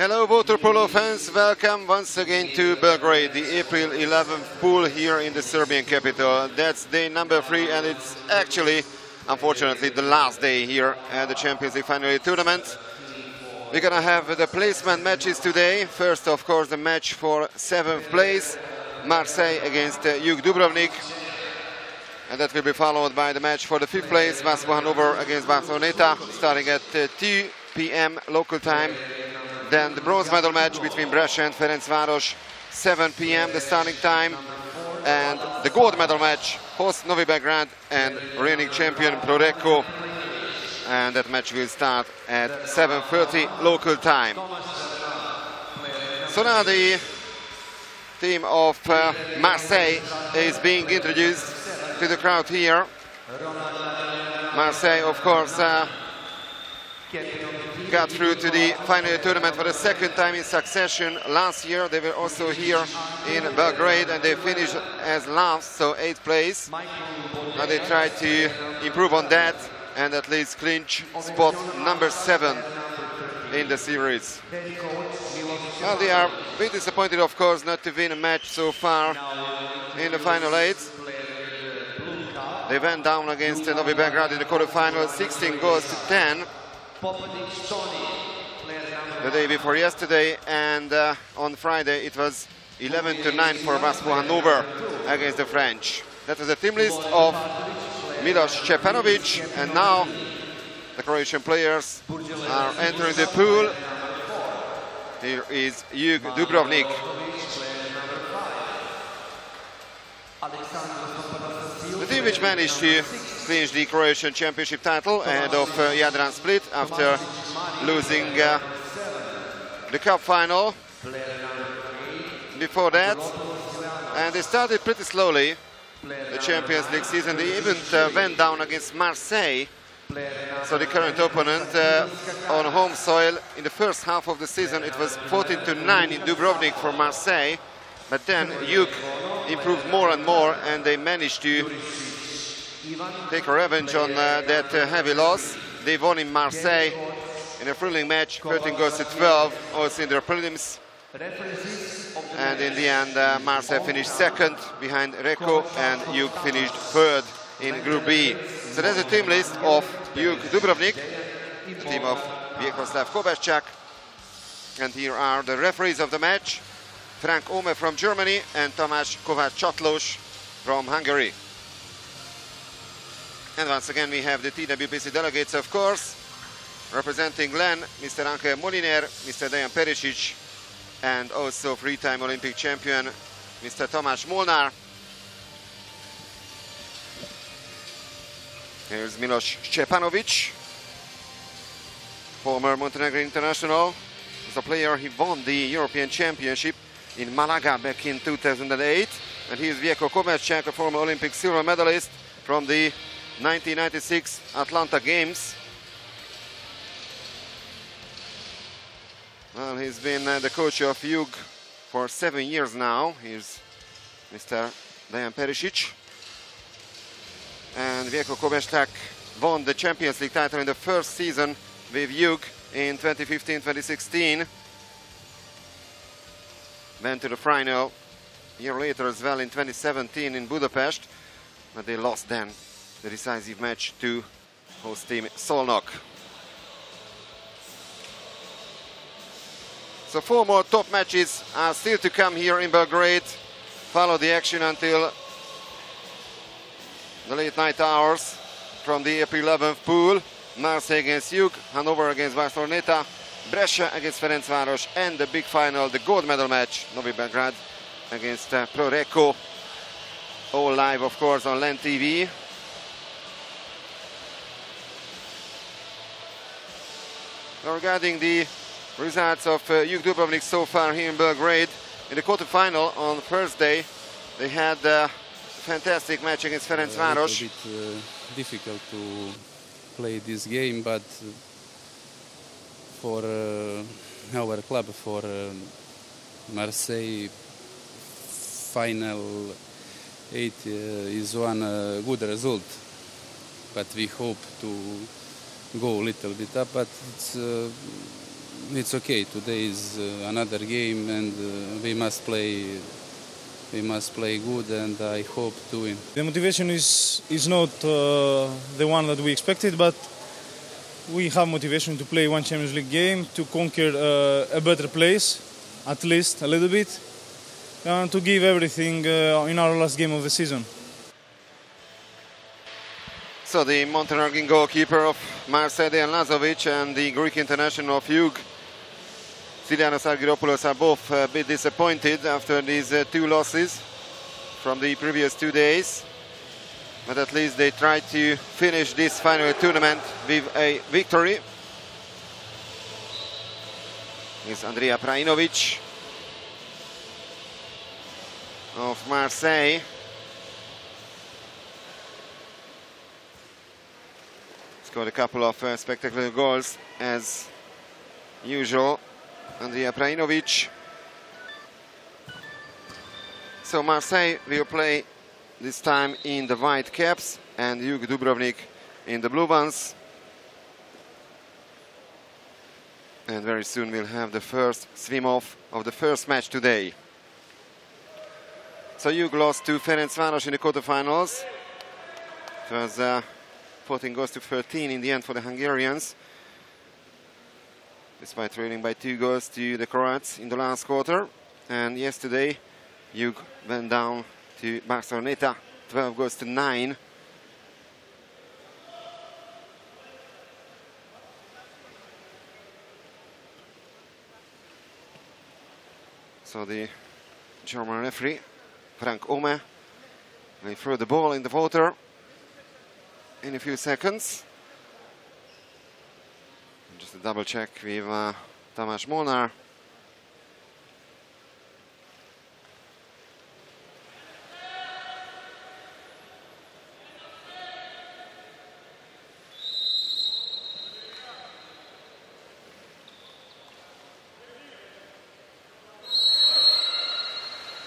Hello water polo fans, welcome once again to Belgrade, the April 11th pool here in the Serbian capital. That's day number 3 and it's actually, unfortunately, the last day here at the Champions League Final Tournament. We're gonna have the placement matches today. First, of course, the match for 7th place, Marseille against UG Dubrovnik. And that will be followed by the match for the 5th place, Vasco Hannover against Barceloneta, starting at 2 p.m. local time. Then the bronze medal match between Brescia and Ferencváros, 7 p.m. the starting time. And the gold medal match, host Novi Belgrade and reigning champion Prorecco. And that match will start at 7:30 local time. So now the team of Marseille is being introduced to the crowd here. Marseille, of course, got through to the final tournament for the second time in succession. Last year they were also here in Belgrade and they finished as last, so 8th place. Now they try to improve on that and at least clinch spot number 7 in the series. Well, they are a bit disappointed, of course, not to win a match so far in the final 8. They went down against Novi Belgrade in the quarterfinal, 16 goals to 10. The day before yesterday, and on Friday it was 11-9 for Vasco Hannover against the French. That was the team list of Milos Stjepanovic, and now the Croatian players are entering the pool. Here is UG Dubrovnik. The team which managed to clinch the Croatian championship title ahead of Jadran Split after losing the cup final before that. And they started pretty slowly the Champions League season. They even went down against Marseille, so the current opponent, on home soil. In the first half of the season it was 14-9 in Dubrovnik for Marseille, but then UG improved more and more and they managed to take a revenge on that heavy loss. They won in Marseille in a thrilling match, 13 goals to 12, also in their prelims. And in the end, Marseille finished second behind Recco and UG finished third in Group B. So there's a team list of UG Dubrovnik, the team of Vjekoslav Kovačak. And here are the referees of the match: Frank Ome from Germany and Tamás Kovács-Csatlós from Hungary. And once again we have the TWPC delegates, of course, representing LEN, Mr. Angel Moliner, Mr. Dejan Perisic, and also three-time Olympic champion, Mr. Tamás Molnár. Here's Milos Stjepanovic, former Montenegrin international. As a player, he won the European Championship in Malaga back in 2008. And here's Vjeko Kovačak, a former Olympic silver medalist from the 1996 Atlanta Games. Well, he's been the coach of UG for 7 years now. Here's Mr. Dejan Perisic. And Vjeko Kovačak won the Champions League title in the first season with UG in 2015-2016. Went to the final a year later as well in 2017 in Budapest, but they lost then the decisive match to host team Szolnok. So 4 more top matches are still to come here in Belgrade. Follow the action until the late night hours from the April 11th pool. Marseille against UG, Hannover against Barceloneta, Brescia against Ferencváros, and the big final, the gold medal match, Novi Belgrade against Prorecco. All live, of course, on LEN TV. Regarding the results of UG Dubrovnik so far here in Belgrade, in the quarterfinal on Thursday, they had a fantastic match against Ferencváros. A bit difficult to play this game, but for our club, for Marseille, final 8 is one good result. But we hope to go a little bit up, but it's it's okay. Today is another game, and we must play. We must play good, and I hope to win. The motivation is not the one that we expected, but we have motivation to play one Champions League game, to conquer a better place, at least a little bit, and to give everything in our last game of the season. So the Montenegrin goalkeeper of Marseille, Dejan Lazovic, and the Greek international of Jug, Stylianos Argyropoulos, are both a bit disappointed after these two losses from the previous 2 days. But at least they tried to finish this final tournament with a victory. Here's Andrea Prajinovic of Marseille. Scored a couple of spectacular goals as usual. Andrea Prajinovic. So Marseille will play this time in the white caps and Jug Dubrovnik in the blue ones. And very soon we'll have the first swim-off of the first match today. So Jug lost to Ferencváros in the quarterfinals. It was 14 goals to 13 in the end for the Hungarians, despite trailing by 2 goals to the Croats in the last quarter. And yesterday, Jug went down to Barceloneta, 12 goals to 9. So the German referee, Frank Ome, will throw the ball in the water in a few seconds. Just a double check with Tamás Molnár.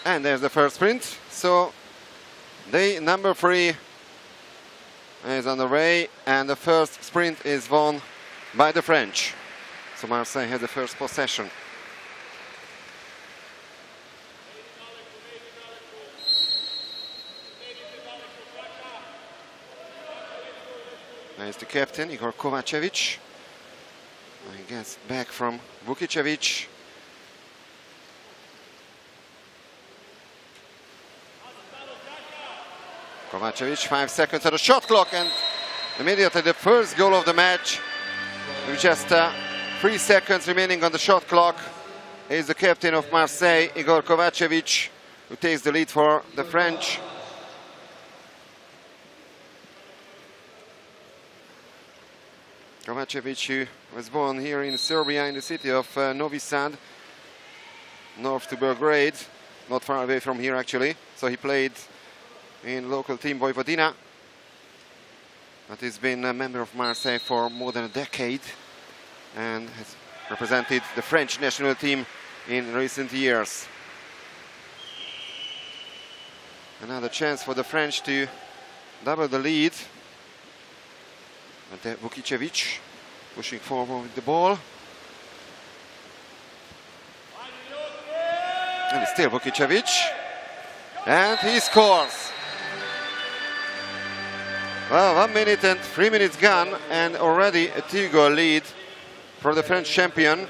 And there's the first sprint. So day number 3 is on the way, and the first sprint is won by the French. So Marseille had the first possession. There's the captain, Igor Kovacevic. I guess back from Vukicevic. Kovacevic, 5 seconds on the shot clock, and immediately the first goal of the match. With just 3 seconds remaining on the shot clock, is the captain of Marseille, Igor Kovacevic, who takes the lead for the French. Kovacevic, who was born here in Serbia, in the city of Novi Sad, north to Belgrade, not far away from here actually. So he played in local team Vojvodina, but he's been a member of Marseille for more than a decade and has represented the French national team in recent years. Another chance for the French to double the lead. Ante Vukicevic pushing forward with the ball. And it's still Vukicevic. And he scores. Well, 1 minute and 3 minutes gone, and already a 2-goal lead for the French champion.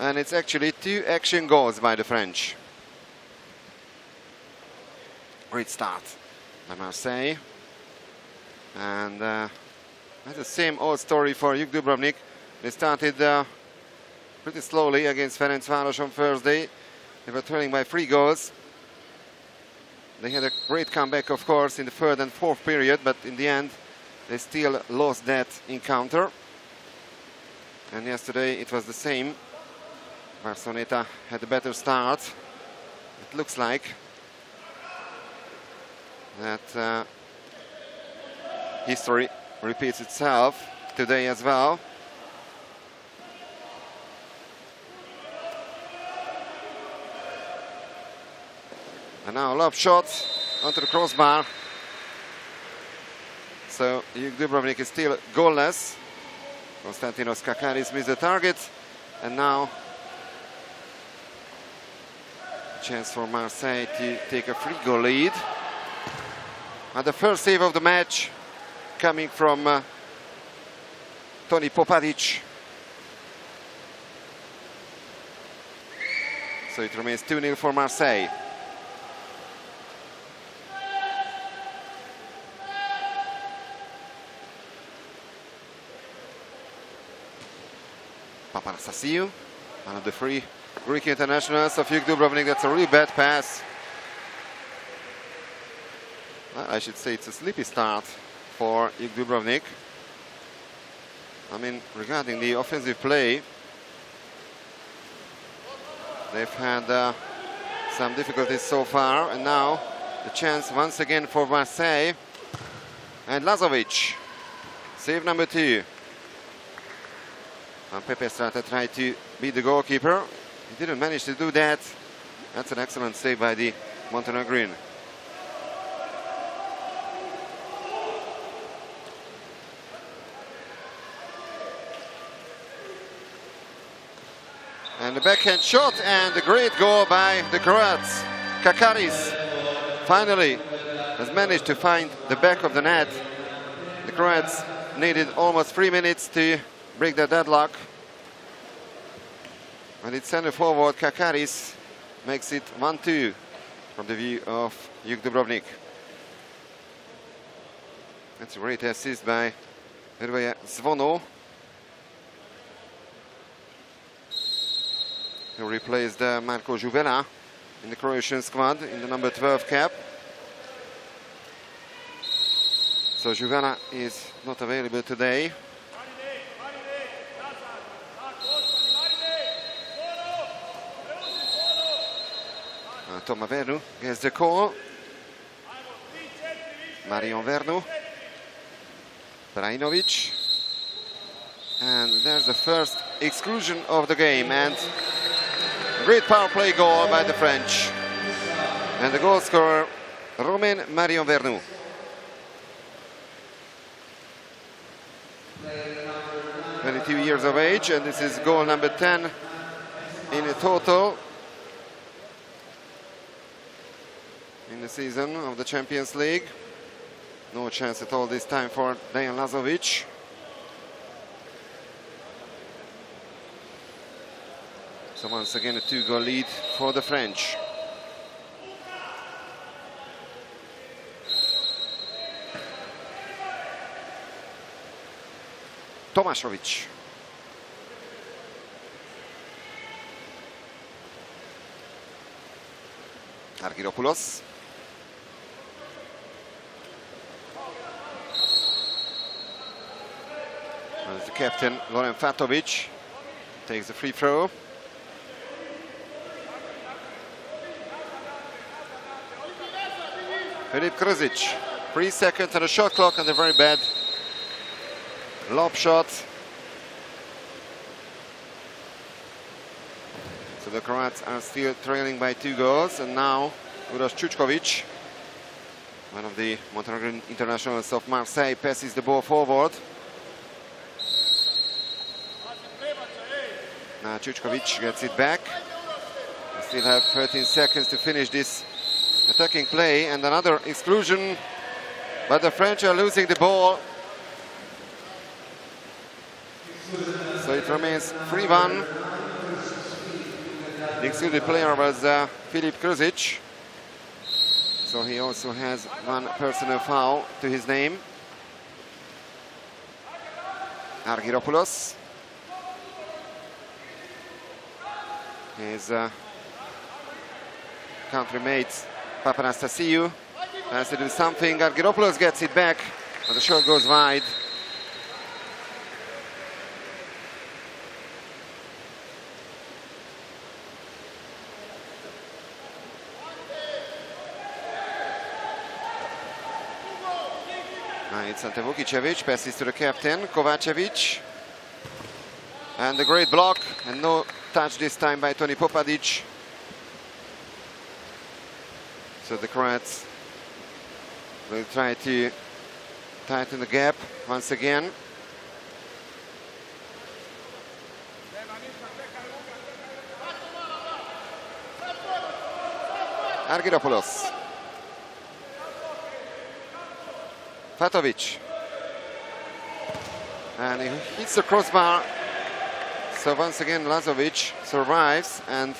And it's actually 2 action goals by the French. Great start by Marseille. And that's the same old story for Jug Dubrovnik. They started pretty slowly against Ferencváros on Thursday. They were trailing by 3 goals. They had a great comeback, of course, in the 3rd and 4th period, but in the end, they still lost that encounter. And yesterday, it was the same. Barceloneta had a better start. It looks like that history repeats itself today as well. And now a lob shot onto the crossbar. So So Dubrovnik is still goalless. Konstantinos Kakaris missed the target, and now chance for Marseille to take a 3-goal lead. And the first save of the match coming from Toni Popadic. So it remains 2-0 for Marseille. Papanastasiou, one of the 3 Greek internationals of Dubrovnik. That's a really bad pass. Well, I should say it's a sleepy start for Dubrovnik. I mean, regarding the offensive play, they've had some difficulties so far, and now the chance once again for Marseille. And Lazovic, save number 2. And Pepe Strata tried to beat the goalkeeper. He didn't manage to do that. That's an excellent save by the Montenegrin. And the backhand shot, and a great goal by the Croats. Kakaris finally has managed to find the back of the net. The Croats needed almost 3 minutes to break the deadlock. And it's center forward Kakaris makes it 1-2 from the view of Dubrovnik. That's a great assist by Hervé Zvono, who replaced Marko Juvela in the Croatian squad in the number 12 cap. So Juvela is not available today. Toma Vernu gets the call. Marion Vernu. Brajinovic. And there's the first exclusion of the game. And great power play goal by the French. And the goal scorer, Romain Marion Vernu. .22 years of age, and this is goal number 10 in total in the season of the Champions League. No chance at all this time for Dejan Lazovic. So once again a 2-goal lead for the French. Tomašović. Argyropoulos. And the captain, Loren Fatovic, takes the free throw. Filip Krzic, 3 seconds on the shot clock, and a very bad lob shot. So the Croats are still trailing by 2 goals, and now Uroš Čučković, one of the Montenegrin internationals of Marseille, passes the ball forward. Now Čučković gets it back. We still have 13 seconds to finish this attacking play, and another exclusion, but the French are losing the ball. So it remains 3-1. The excluded player was Filip Krzic. So he also has 1 personal foul to his name. Argyropoulos. His country-mate Papanastasiou has to do something. Argyropoulos gets it back, and the shot goes wide. It's Ante Vukicevic, passes to the captain, Kovacevic. And a great block, and no touch this time by Toni Popadic. So the Croats will try to tighten the gap once again. Argyropoulos. Fatovic. And he hits the crossbar. So once again Lazovic survives and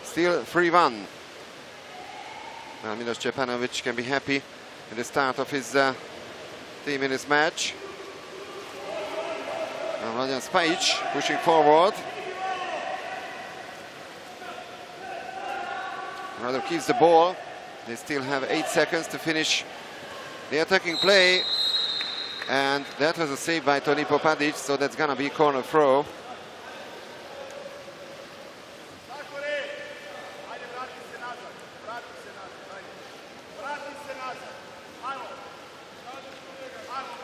still 3-1. Well, Milos Stepanovic can be happy at the start of his team in this match. Now Rajan Spajic pushing forward. Rador keeps the ball. They still have 8 seconds to finish the attacking play. And that was a save by Toni Popadic, so that's gonna be corner throw.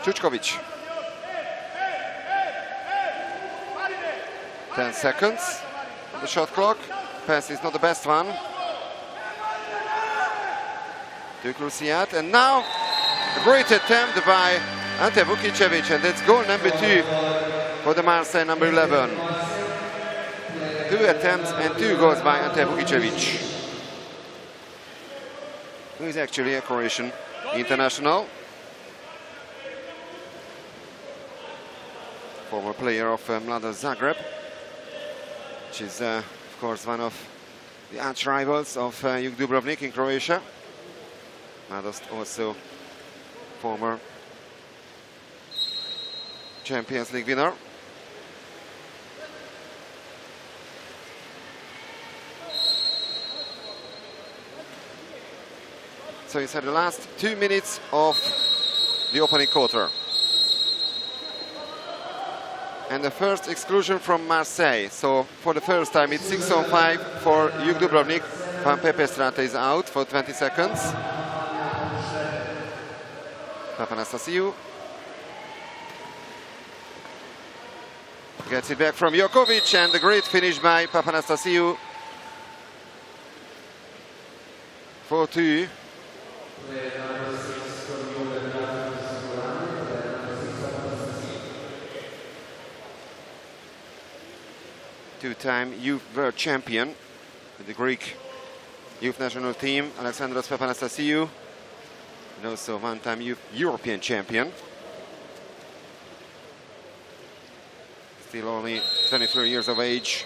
Čučković. 10 seconds on the shot clock. Pass is not the best one. To Krusiat, and now a great attempt by Ante Vukicevic, and that's goal number 2 for the Marseille number 11. 2 attempts and 2 goals by Ante Vukicevic, who is actually a Croatian international. Former player of Mlada Zagreb, which is of course one of the arch rivals of Juk Dubrovnik in Croatia. Mladost also former Champions League winner. So it's the last 2 minutes of the opening quarter. And the first exclusion from Marseille. So for the first time it's 6-on-5 for Juk Dubrovnik. Van Pepe Strata is out for 20 seconds. Papanastasiou gets it back from Jokovic, and the great finish by Papanastasiou. 4-2. Two-time youth world champion with the Greek youth national team, Alexandros Papanastasiou, and also one-time youth European champion. Still only 23 years of age.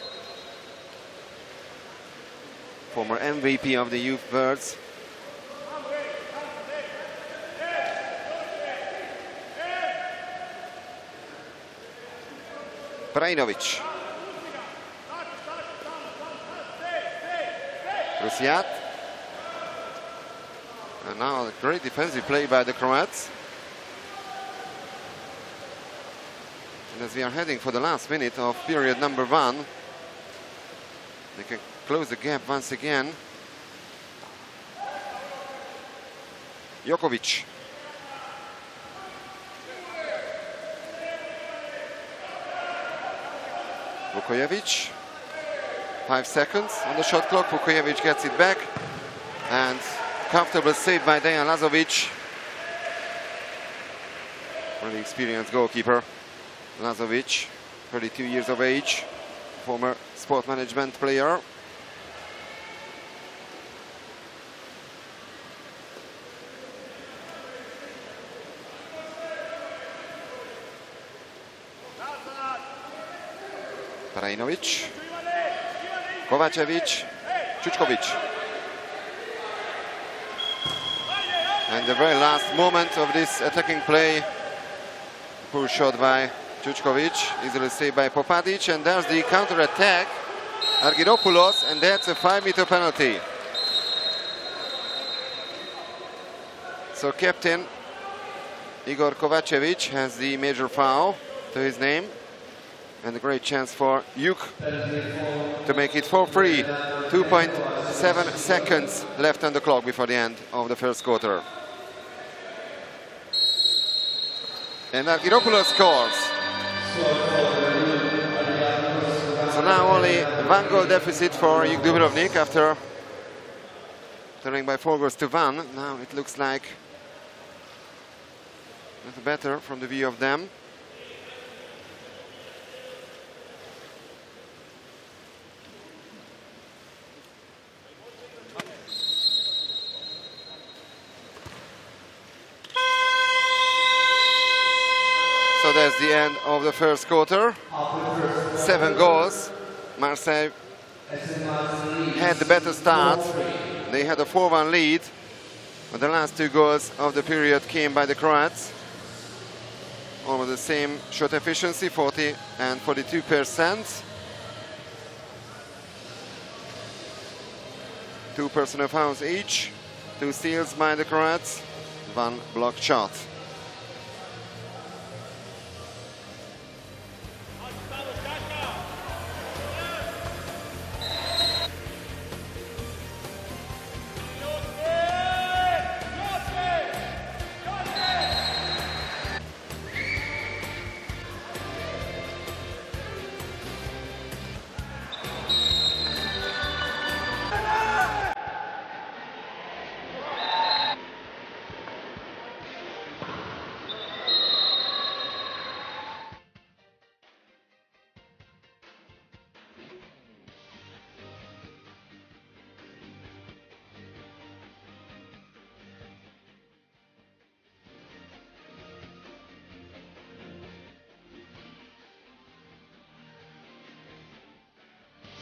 Former MVP of the youth worlds. Brajnovic. Krusiat. And now a great defensive play by the Croats. And as we are heading for the last minute of period number 1, they can close the gap once again. Jokovic. Vukojevic. 5 seconds on the shot clock. Vukojevic gets it back, and comfortable save by Dejan Lazovic. Really experienced goalkeeper. Lazovic, 32 years of age, former sport management player. Brajnovic. Kovacevic, Čučković. And the very last moment of this attacking play, poor shot by Čučković, easily saved by Popadic, and there's the counter-attack, Argyropoulos, and that's a 5-meter penalty. So captain Igor Kovacevic has the major foul to his name, and a great chance for Juk to make it 4-3. 2.7 seconds left on the clock before the end of the first quarter. And Argyropoulos scores. So now only 1 goal deficit for Juk Dubrovnik after turning by 4 goals to 1. Now it looks like That's better from the view of them. So that's the end of the first quarter. 7 goals. Marseille had the better start. They had a 4-1 lead. But the last 2 goals of the period came by the Croats. Almost the same shot efficiency, 40 and 42%. 2 personal fouls each. 2 steals by the Croats. 1 blocked shot.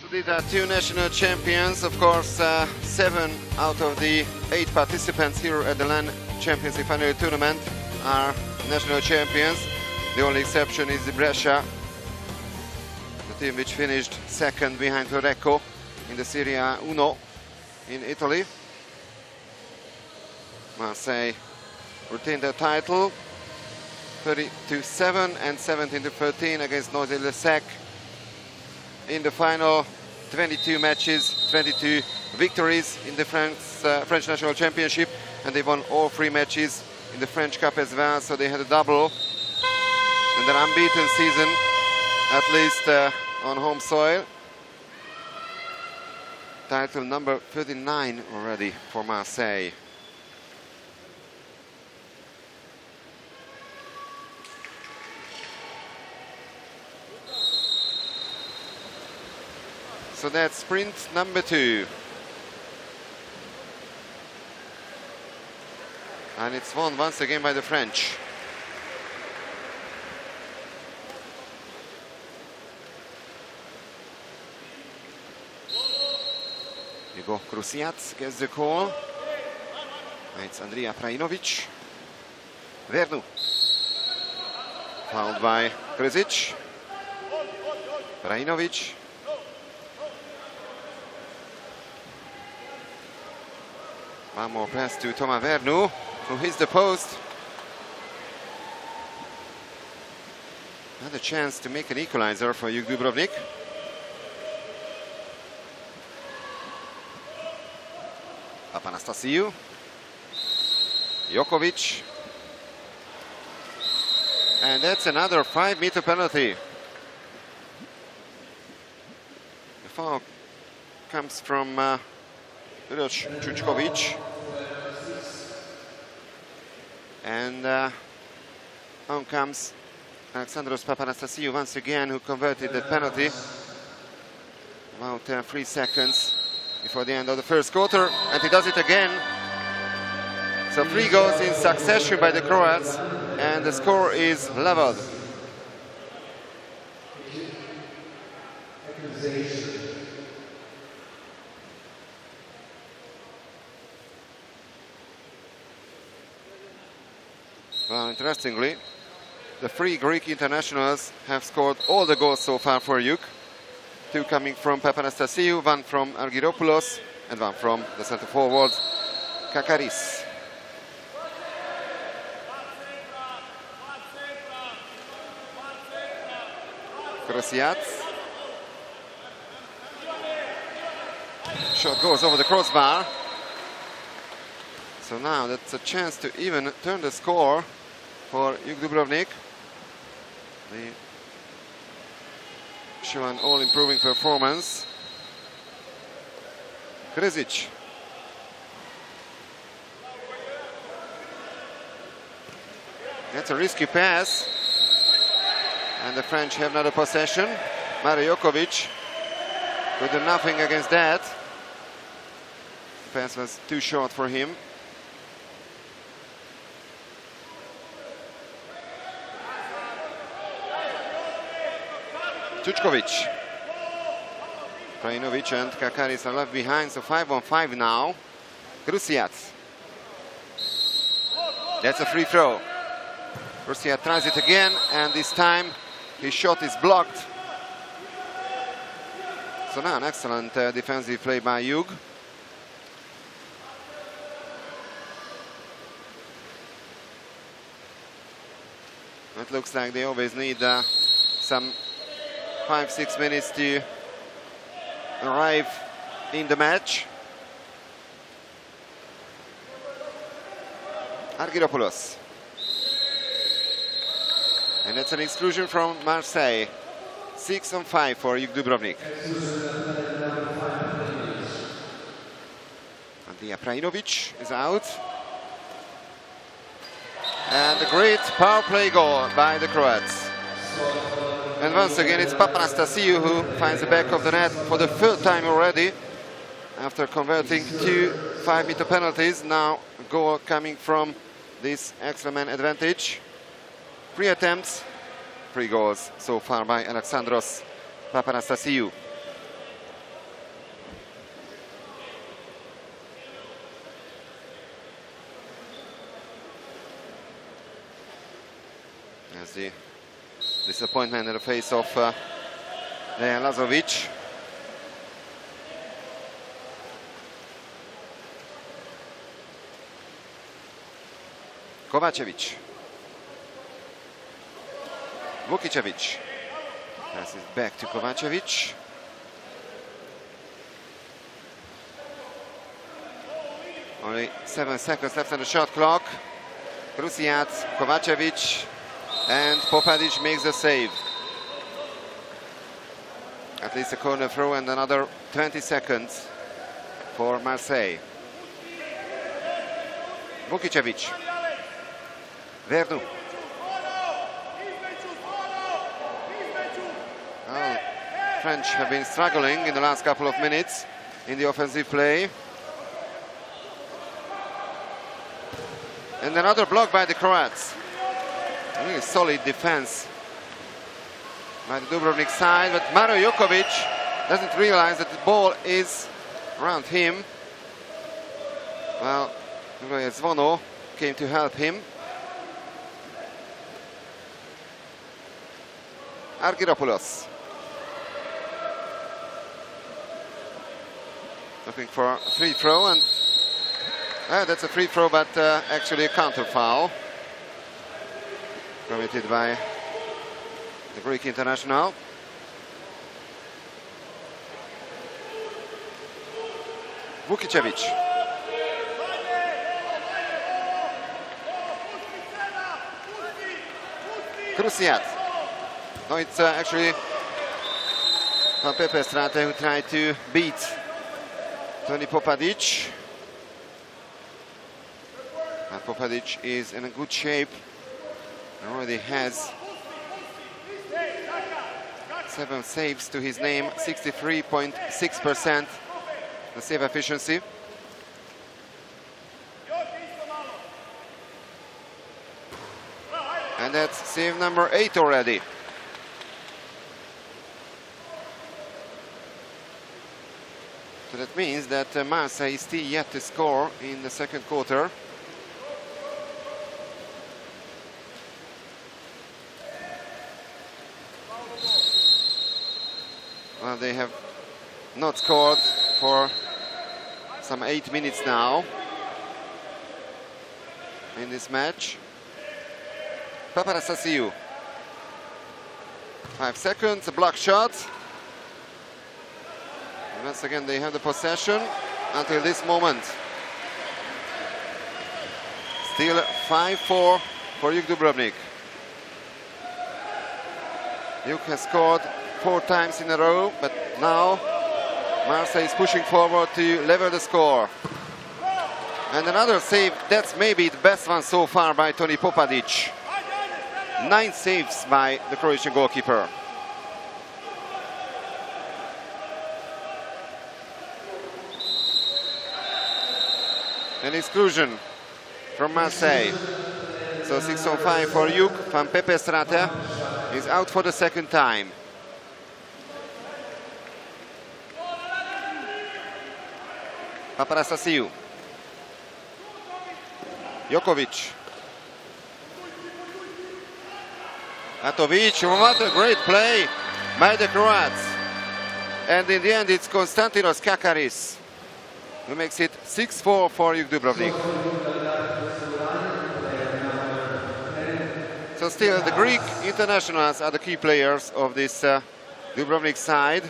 These are 2 national champions. Of course, 7 out of the 8 participants here at the LAN Champions League final tournament are national champions. The only exception is the Brescia, the team which finished second behind Torrecco in the Serie A Uno in Italy. Marseille retained their title 30-7 and 17-13 against Noisy-le-Sec. In the final, 22 matches, 22 victories in the French National Championship, and they won all 3 matches in the French Cup as well, so they had a double. And an unbeaten season, at least on home soil. Title number 39 already for Marseille. So that's sprint number 2. And it's won once again by the French. Hugo Krusiac gets the call. It's Andrija Prajinovic. Vernu. Fouled by Krzic. Prajinovic. One more pass to Toma Vernu, who hits the post. Another chance to make an equalizer for Juk Dubrovnik. Papanastasiou. Jokovic. And that's another 5-meter penalty. The foul comes from Čučković. And on comes Alexandros Papanastasiou once again, who converted that penalty. About 3 seconds before the end of the first quarter, and he does it again. So 3 goals in succession by the Croats, and the score is leveled. Well, interestingly, the 3 Greek internationals have scored all the goals so far for Juk. 2 coming from Papanastasiou, 1 from Argyropoulos, and 1 from the centre forward, Kakaris. Krusiac. Shot goes over the crossbar. So now that's a chance to even turn the score for Juk Dubrovnik. They show an all-improving performance. Krzic. That's a risky pass. And the French have another possession. Mariokovic could do nothing against that. The pass was too short for him. Čučkovic. Krajinovic and Kakaris are left behind, so 5-on-5 now. Krusiat. That's a free throw. Krusiat tries it again, and this time his shot is blocked. So now an excellent defensive play by Hug. It looks like they always need some 5-6 minutes to arrive in the match. Argyropoulos. And it's an exclusion from Marseille. 6-on-5 for Hug Dubrovnik. Andrija Prajinovic is out. And a great power play goal by the Croats. And once again, it's Papanastasiou who finds the back of the net for the third time already. After converting 2 5-meter penalties, now a goal coming from this extra man advantage. 3 attempts, 3 goals so far by Alexandros Papanastasiou. As the disappointment in the face of Dejan Lazovic. Kovacevic. Vukicevic. Passes back to Kovacevic. Only 7 seconds left on the shot clock. Krusiat, Kovacevic, and Popadic makes the save. At least a corner throw and another 20 seconds for Marseille. Vukicevic. Verdu. Well, French have been struggling in the last couple of minutes in the offensive play. And another block by the Croats. Really solid defense by the Dubrovnik side, but Mariokovic doesn't realize that the ball is around him. Well, Zvono came to help him. Argyropoulos. Looking for a free throw, and that's a free throw, but actually a counter foul committed by the Greek international. Vukicevic. Krusiat. No, it's actually Van Pepe Strate who tried to beat Toni Popadic. And Popadic is in a good shape. Already has 7 saves to his name, 63.6% the save efficiency. And that's save number 8 already. So that means that Marseille is still yet to score in the second quarter. Well, they have not scored for some 8 minutes now in this match. Papanastasiou. 5 seconds, a block shot. And once again, they have the possession until this moment. Still 5-4 for Hug Dubrovnik. Hug has scored 4 times in a row, but now Marseille is pushing forward to level the score. And another save, that's maybe the best one so far by Toni Popadic. 9 saves by the Croatian goalkeeper. An exclusion from Marseille. So 6 on 5 for Juk. Van Pepestrate is out for the second time. Paparastasiou. Jokovic. Atovic, what a great play by the Croats. And in the end it's Konstantinos Kakaris who makes it 6-4 for Juk Dubrovnik. So still the Greek internationals are the key players of this Dubrovnik side.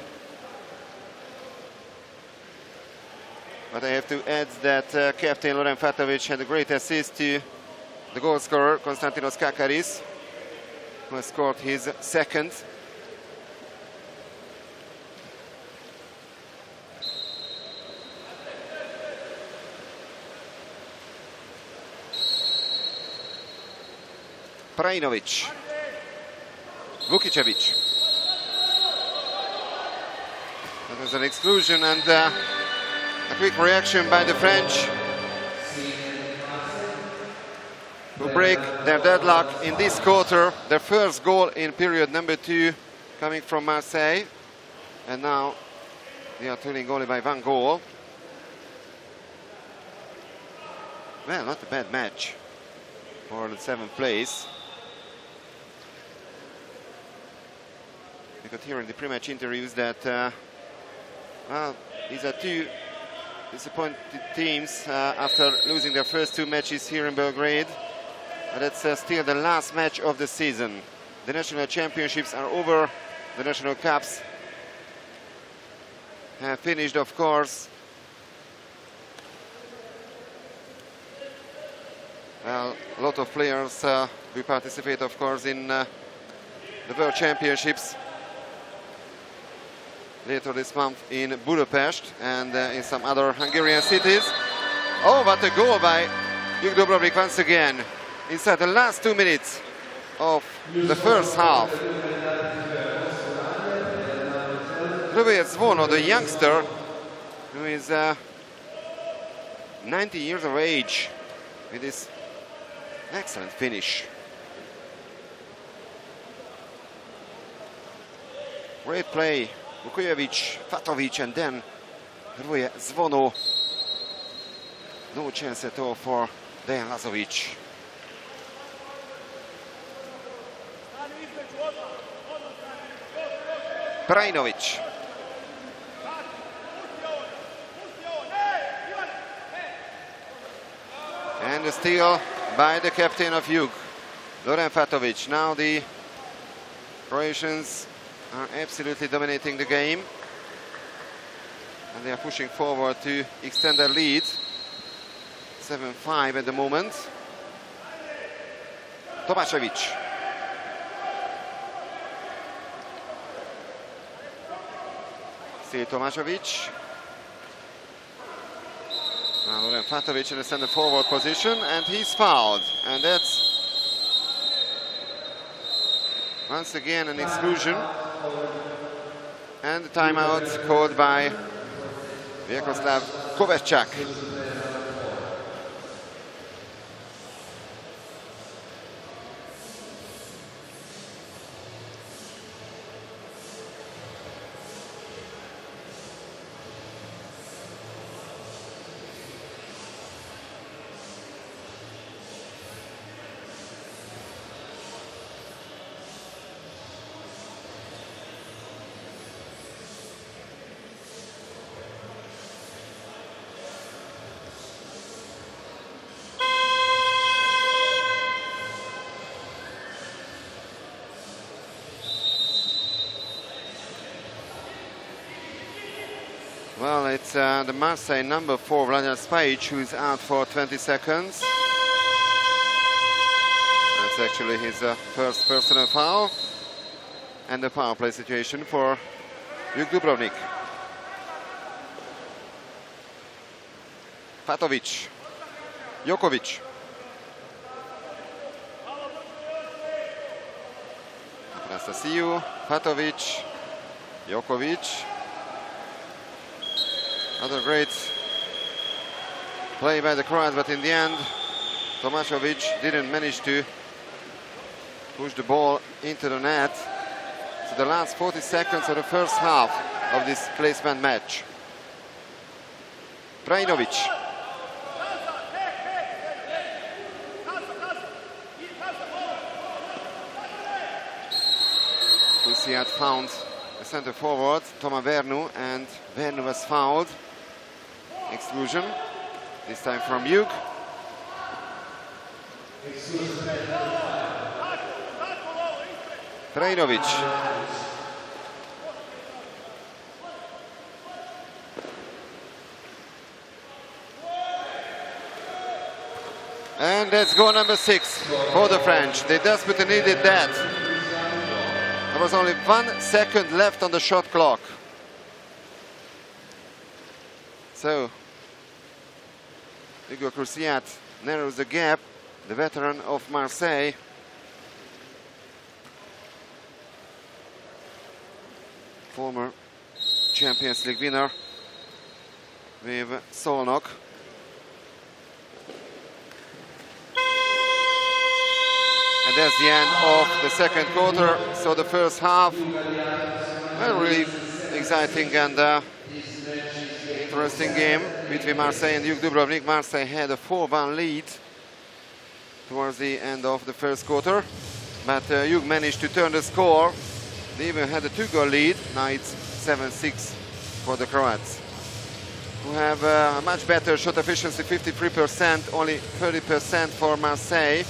But I have to add that captain Loren Fatovic had a great assist to the goal scorer Konstantinos Kakaris, who has scored his second. Prajinovic. Vukicevic. That was an exclusion and a quick reaction by the French, who break their deadlock in this quarter. Their first goal in period number 2 coming from Marseille. And now they are turning only by 1 goal. Well, not a bad match for the 7th place. We could hear in the pre-match interviews that well, these are 2 disappointed teams after losing their first 2 matches here in Belgrade. But it's still the last match of the season. The national championships are over. The national cups have finished, of course. Well, a lot of players will participate, of course, in the World Championships later this month in Budapest and in some other Hungarian cities. Oh, what a goal by Juk Dubrovnik once again inside the last 2 minutes of the first half. Hrvoje Zvono, the youngster, who is 90 years of age, with this excellent finish. Great play. Vukojevic, Fatovic, and then Hrvoje Zvono. No chance at all for Dejan Lazovic. Prajinovic. And a steal by the captain of Juk, Loren Fatovic. Now the Croatians are absolutely dominating the game. And they are pushing forward to extend their lead. 7-5 at the moment. Tomašević. Still Tomašević. Now Loren Fatovic in the center forward position, and he's fouled. And that's once again an exclusion. And the timeout called by Vyacheslav Kovačak. Well, it's the Marseille number 4, Vladimir Spajic, who is out for 20 seconds. That's actually his first personal foul. And the power play situation for Juk Dubrovnik. Fatovic. Jokovic. Papanastasiou, Patovic, Jokovic. Another great play by the Croats, but in the end, Tomašević didn't manage to push the ball into the net. So the last 40 seconds of the first half of this placement match. Trajnović. Kusiat found the center forward, Toma Vernu, and Vernu was fouled. Exclusion, this time from Hugh. Trajnović. And that's goal number 6 for the French. They desperately needed that. There was only 1 second left on the shot clock. So, Hugo Kusiat narrows the gap, the veteran of Marseille. Former Champions League winner with Szolnok. And that's the end of the second quarter. So the first half, well, really exciting and interesting game between Marseille and Duke Dubrovnik. Marseille had a 4-1 lead towards the end of the first quarter, but Duke managed to turn the score. They even had a 2-goal lead. Now it's 7-6 for the Croats, who have a much better shot efficiency, 53%, only 30% for Marseille.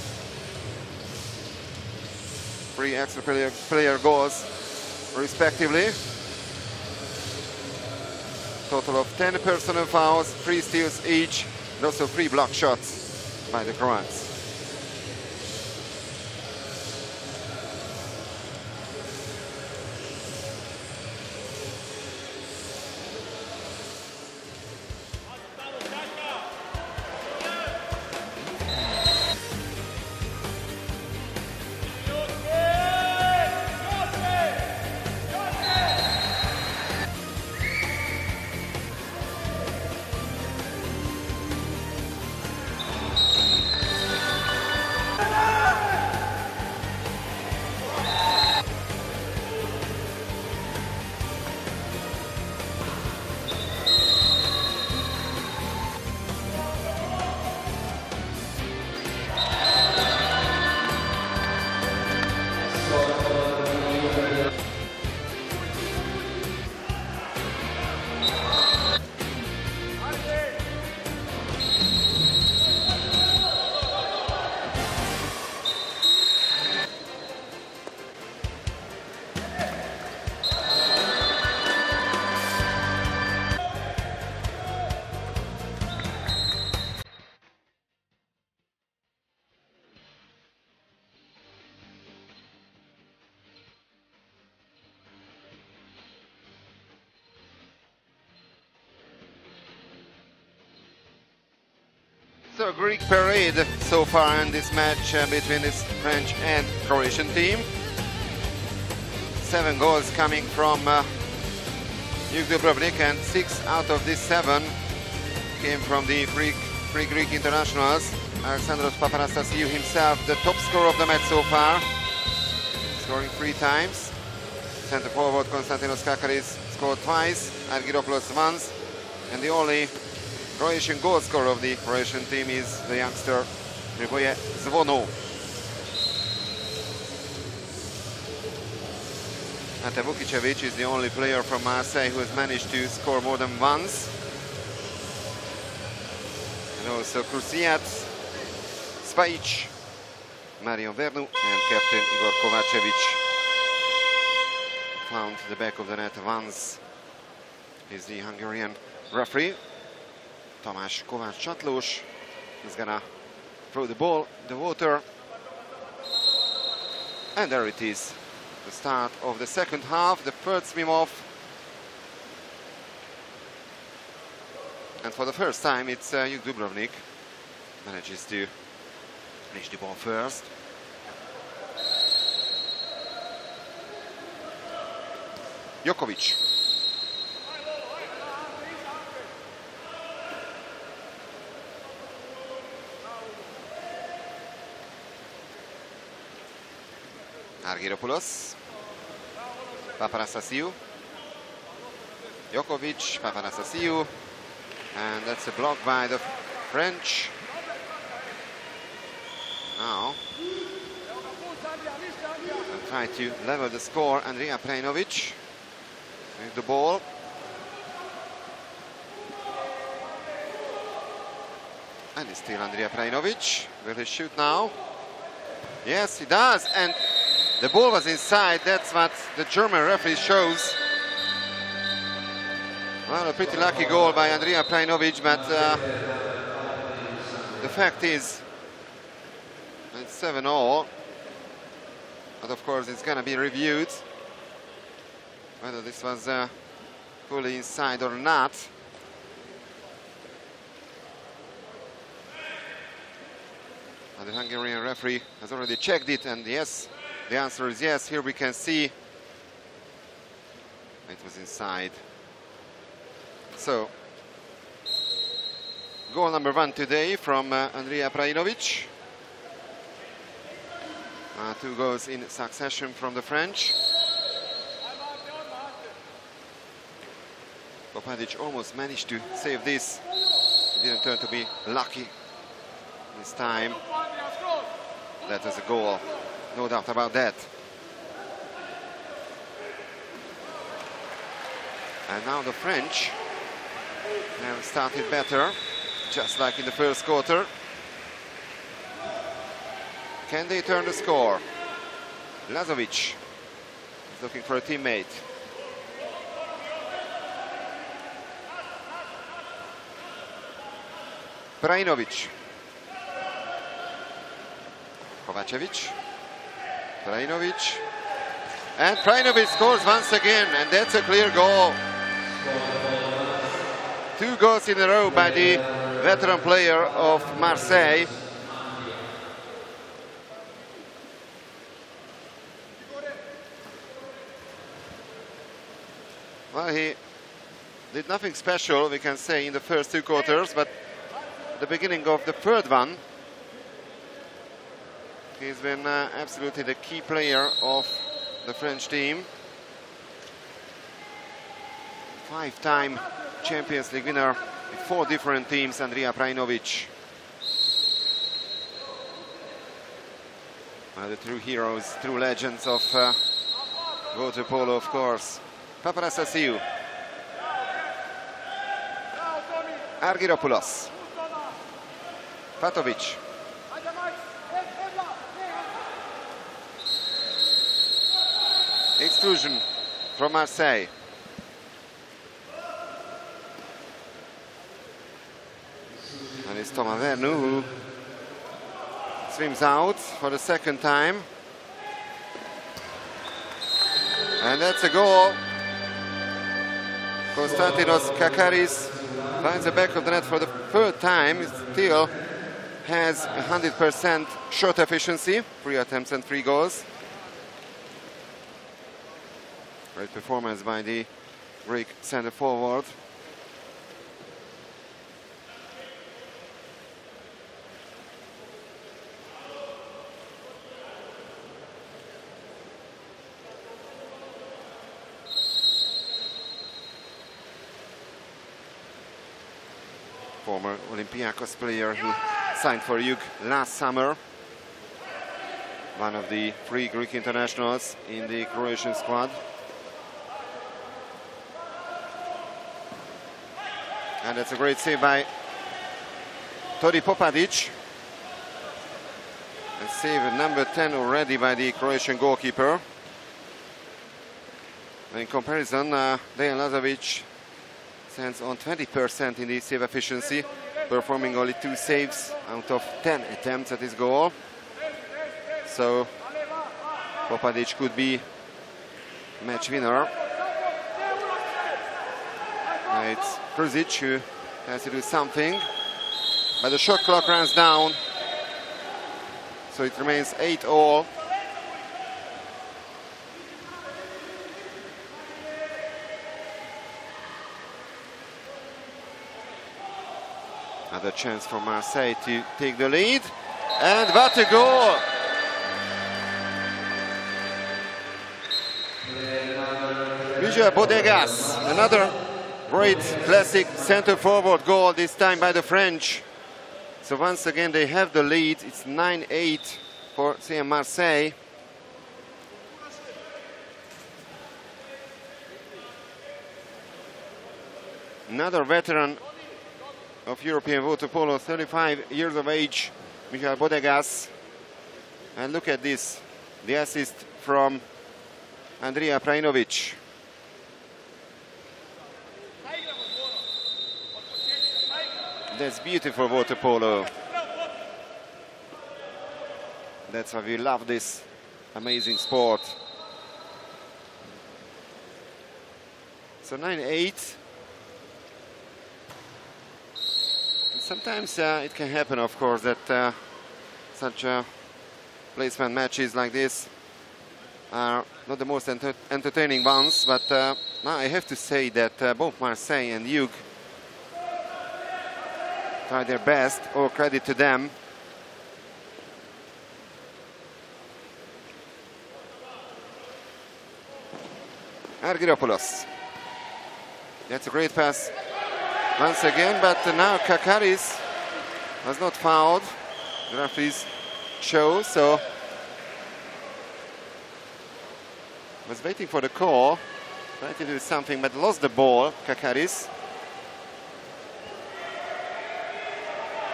3 extra player goals, respectively. Total of 10 personal fouls, 3 steals each, and also 3 block shots by the Croats. So Greek parade so far in this match between this French and Croatian team. 7 goals coming from Duke Dubrovnik, and 6 out of these 7 came from the three Greek internationals. Alexandros Papanastasiou himself, the top scorer of the match so far, scoring 3 times. Center forward Konstantinos Kakaris scored twice, Argyropoulos once, and the only Croatian goal scorer of the Croatian team is the youngster Riboje Zvono. Ante Vukicevic is the only player from Marseille who has managed to score more than once. And also Kusiat, Spajic, Marion Vernu and captain Igor Kovacevic found the back of the net once. Is the Hungarian referee. Tamás Kovács Csatlós is gonna throw the ball in the water. And there it is, the start of the second half, the third swim off. And for the first time, it's Duke Dubrovnik manages to reach the ball first. Jokovic. Argyropoulos. Papanastasiou. Jokovic, Papanastasiou. And that's a block by the French. Now, and try to level the score. Andrea Prajinovic with the ball. And it's still Andrea Prajinovic. Will he shoot now? Yes, he does. And the ball was inside. That's what the German referee shows. Well, a pretty lucky goal by Andrea Prajinovic, but the fact is it's 7-all. But of course it's gonna be reviewed whether this was fully inside or not. And the Hungarian referee has already checked it, and yes, the answer is yes. Here we can see it was inside. So, goal number 1 today from Andrea Prajinovic. 2 goals in succession from the French. Popadic almost managed to save this. It didn't turn to be lucky this time. That was a goal, no doubt about that. And now the French have started better, just like in the first quarter. Can they turn the score? Lazovic is looking for a teammate. Prajinovic. Kovacevic. Prajinovic. And Prajinovic scores once again, and that's a clear goal. 2 goals in a row by the veteran player of Marseille. Well, he did nothing special, we can say, in the first 2 quarters, but at the beginning of the third one, he's been absolutely the key player of the French team. 5-time Champions League winner with 4 different teams, Andrea Prajinovic. One of the true heroes, true legends of water polo, of course. Papanastasiou. Argyropoulos. Patovic. Exclusion from Marseille. And it's Thomas Vernou who swims out for the second time. And that's a goal. Konstantinos Kakaris finds the back of the net for the third time. He still has 100% shot efficiency, 3 attempts and 3 goals. Great performance by the Greek centre forward. Former Olympiacos player who signed for Jug last summer. One of the 3 Greek internationals in the Croatian squad. And that's a great save by Tori Popadic. And save number 10 already by the Croatian goalkeeper. In comparison, Dejan Lazovic stands on 20% in the save efficiency, performing only 2 saves out of 10 attempts at his goal. So Popadic could be match winner. It's Kruzic who has to do something, but the shot clock runs down, so it remains 8-all. Another chance for Marseille to take the lead. And what a goal! Miguel Bodegas, another great classic center forward goal, this time by the French. So once again they have the lead. It's 9-8 for CM Marseille. Another veteran of European water polo, 35 years of age, Miguel Bodegas. And look at this, the assist from Andrija Prajinovic. That's beautiful water polo. That's why we love this amazing sport. So 9-8. Sometimes it can happen, of course, that such placement matches like this are not the most entertaining ones, but now I have to say that both Marseille and Hug tried their best. All credit to them. Argyropoulos. That's a great pass once again, but now Kakaris was not fouled. The referees show, so was waiting for the call, tried to do something, but lost the ball, Kakaris.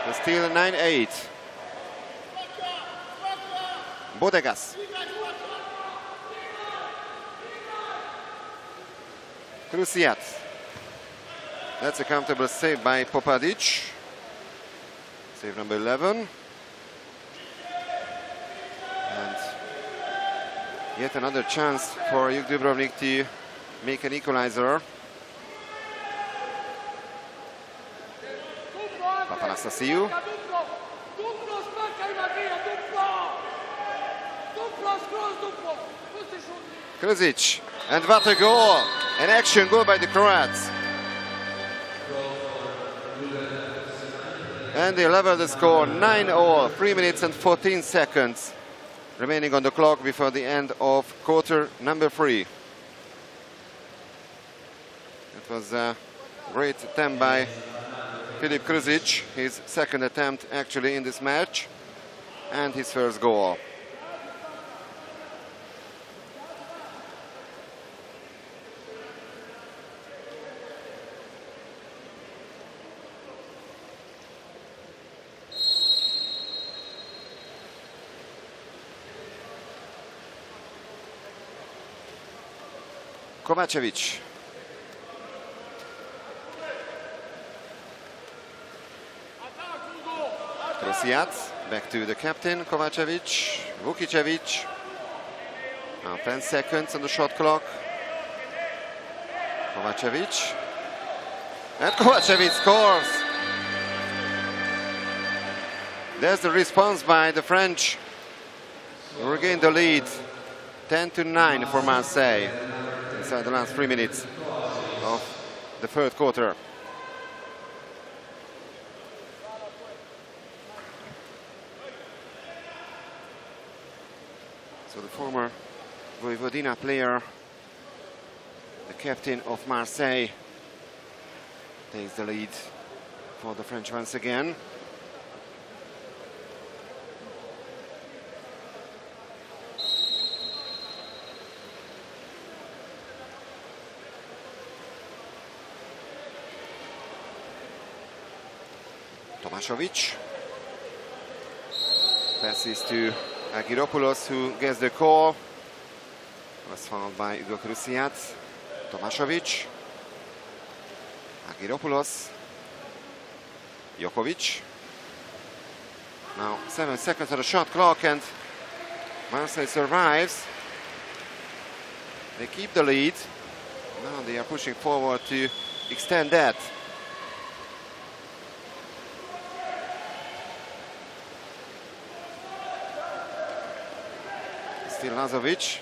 So still 9-8. Bodegas. Krusiat. That's a comfortable save by Popadic. Save number 11. And yet another chance for Hug Dubrovnik to make an equalizer. Papanastasiou. Krzic. And what a goal! An action goal by the Croats. And they level the score 9-all, 3 minutes and 14 seconds remaining on the clock before the end of quarter number 3. It was a great attempt by Filip Krzic, his second attempt actually in this match, and his first goal. Kovacevic. Krusiat, back to the captain, Kovacevic, Vukicevic. Now 10 seconds on the shot clock. Kovacevic. And Kovacevic scores. There's the response by the French. They regain the lead. 10-9 for Marseille inside the last 3 minutes of the third quarter. So the former Vojvodina player, the captain of Marseille, takes the lead for the French once again. Tomašović. Passes to Argyropoulos, who gets the call. Was fouled by Ugo Krusiat. Tomašović. Argyropoulos. Jokovic. Now 7 seconds on the shot clock, and Marseille survives. They keep the lead. Now they are pushing forward to extend that. Still Lazovic.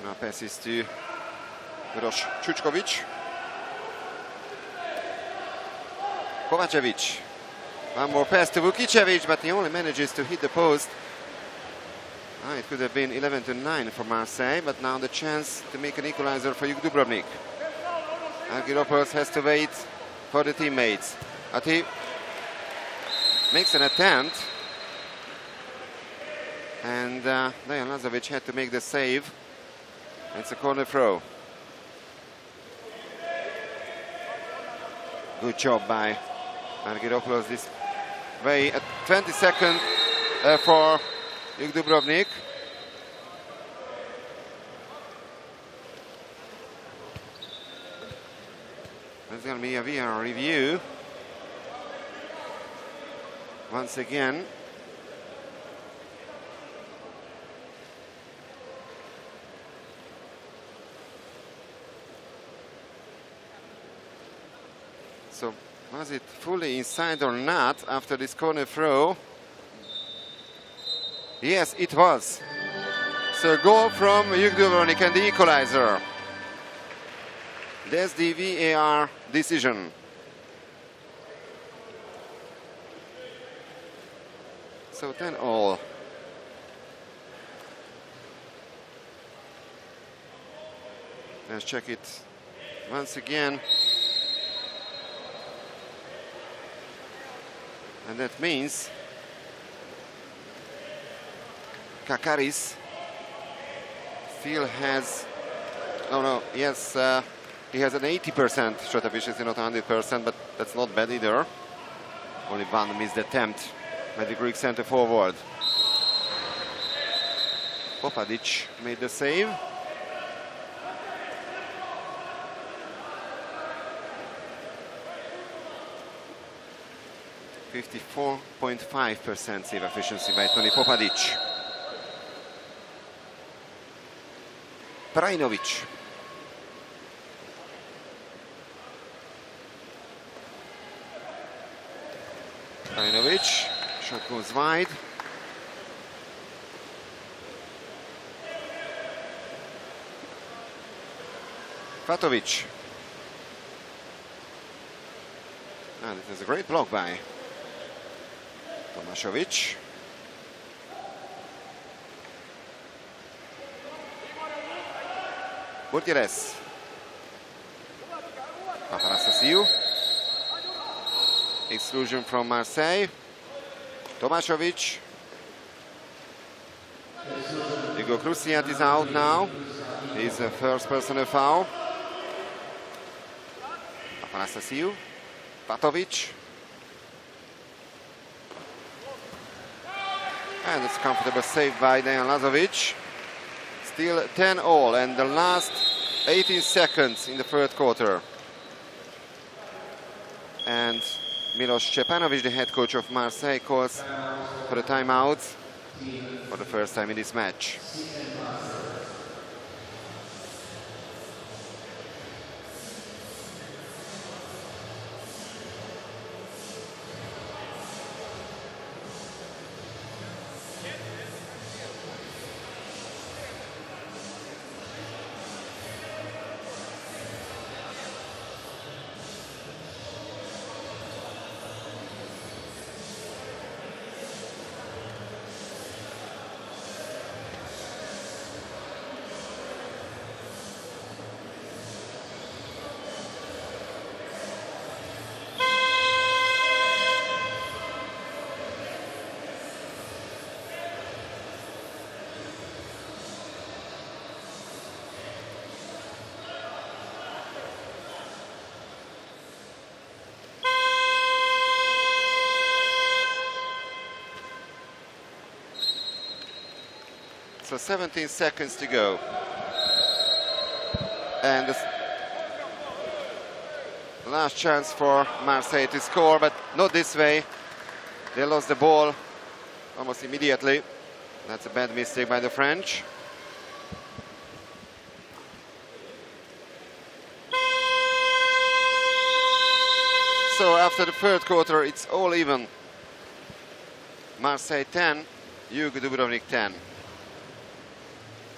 Now passes to Miroš Čučković. Kovacevic. One more pass to Vukicevic, but he only manages to hit the post. It could have been 11-9 for Marseille, but now the chance to make an equalizer for Dubrovnik. Argyropoulos has to wait for the teammates. But he makes an attempt. And Dejan Lazovic had to make the save. It's a corner throw. Good job by Argyropoulos this way. At 22nd for Dubrovnik. There's going to be a VAR review. Once again. So, was it fully inside or not after this corner throw? Yes, it was. So, goal from Dubrovnik and the equalizer. That's the VAR decision. So 10-all. Let's check it once again. And that means Kakaris still has, yes, he has an 80% shot efficiency, not 100%, but that's not bad either. Only one missed attempt by the Greek center forward. Popadic made the save. .5% save efficiency by Toni Popadic. Prajinovic. Prajinovic, shot goes wide. Fatovic. And it was a great block by Tomašović. Gutierrez. Paparastasiou. Exclusion from Marseille. Tomašović. Hugo Krusiat is out now. He's the first personal foul. Paparastasiou. Patovic. And it's comfortable save by Dejan Lazovic. Still 10-all and the last 18 seconds in the third quarter. And Milos Stjepanovic, the head coach of Marseille, calls for the timeout for the first time in this match. So 17 seconds to go. And the last chance for Marseille to score, but not this way. They lost the ball almost immediately. That's a bad mistake by the French. So after the third quarter, it's all even. Marseille 10, Dubrovnik 10.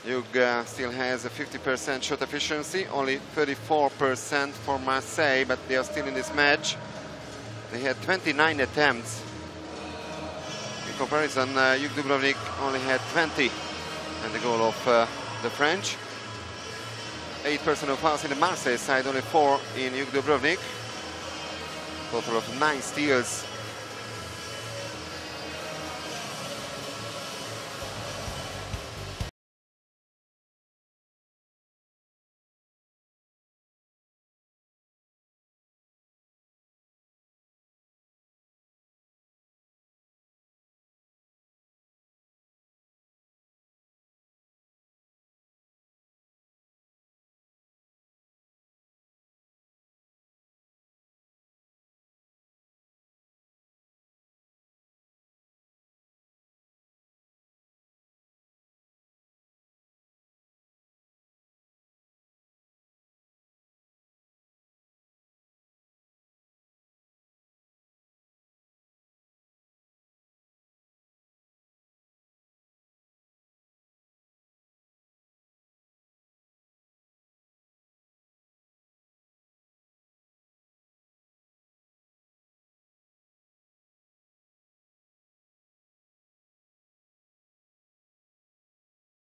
Jug still has a 50% shot efficiency, only 34% for Marseille, but they are still in this match. They had 29 attempts In comparison, Juk Dubrovnik only had 20 and the goal of the French. 8 personal fouls in the Marseille side, only 4 in Juk Dubrovnik. Total of 9 steals.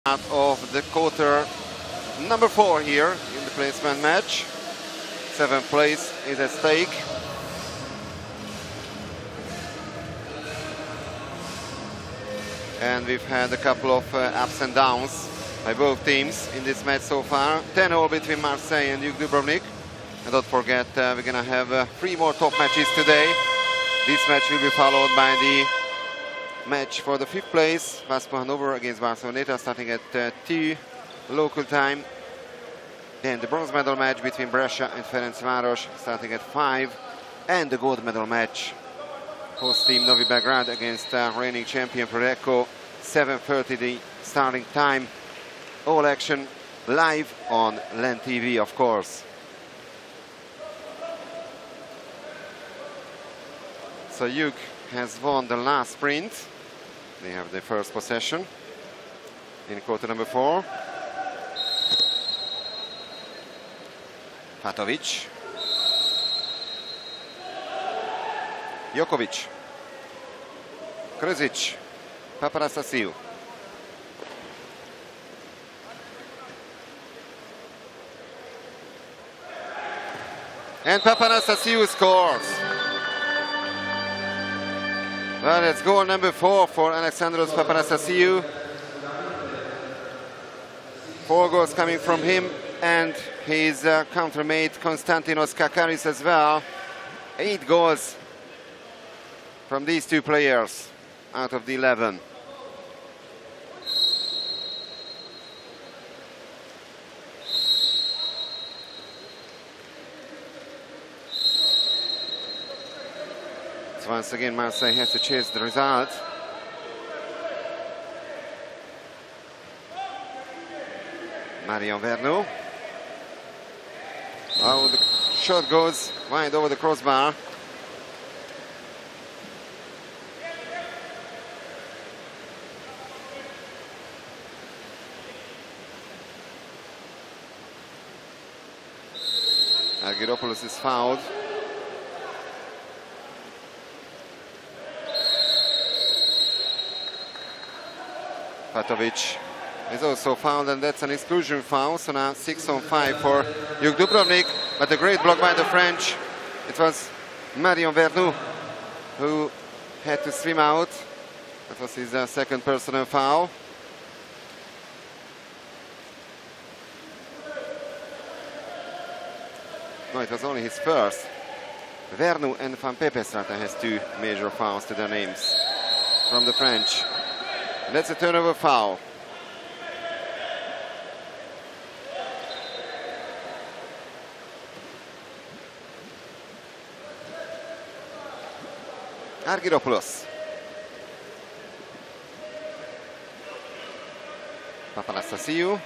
Out of the quarter number 4 here in the placement match. 7th place is at stake. And we've had a couple of ups and downs by both teams in this match so far. 10-all between Marseille and Juk Dubrovnik. And don't forget, we're gonna have 3 more top matches today. This match will be followed by the match for the 5th place, Vasco Hannover against Barcelona, starting at 2 local time. Then the bronze medal match between Brescia and Ferencváros, starting at 5. And the gold medal match, host team Novi Belgrade against reigning champion Prodeco, 7:30 the starting time. All action live on LAN TV, of course. So Juk has won the last sprint. They have the first possession in quarter number 4. Fatovic. Jokovic. Krzic. Papanastasiou. And Papanastasiou scores. Well, it's goal number 4 for Alexandros Papanastasiou. 4 goals coming from him and his countermate Konstantinos Kakaris as well. 8 goals from these 2 players out of the 11. Once again, Marseille has to chase the result. Marion Vernou. Oh, the shot goes wide over the crossbar. Argyropoulos is fouled. Fatovic is also fouled, and that's an exclusion foul. So now 6-on-5 for Juk Dubrovnik, but a great block by the French. It was Marion Vernou who had to swim out. That was his second personal foul. No, it was only his first. Vernou and Van Pepestrata has 2 major fouls to their names from the French. That's a turnover foul. Argyropoulos. Papanastasiou.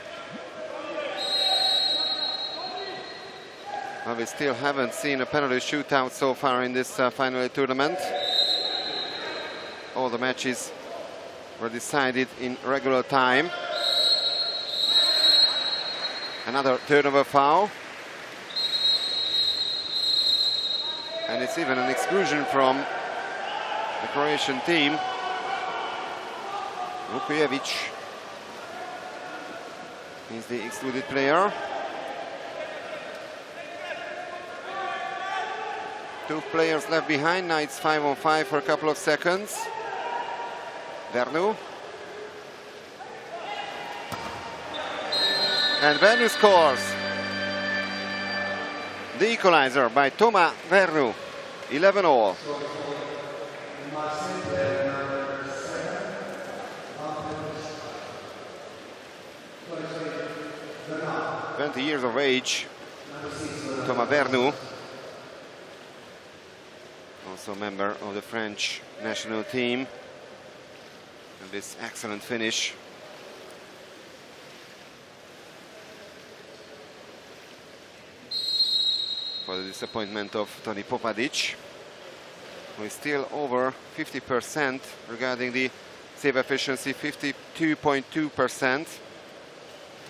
Well, we still haven't seen a penalty shootout so far in this final tournament. All the matches were decided in regular time. Another turnover foul. And it's even an exclusion from the Croatian team. Vukojevic is the excluded player. Two players left behind. Now it's 5-on-5 for a couple of seconds. Vernu. And Vernu scores. The equalizer by Thomas Vernu. 11-all. Years of age, Thomas Vernu, also a member of the French national team, and this excellent finish. For the disappointment of Toni Popadic, who is still over 50% regarding the save efficiency, 52.2%.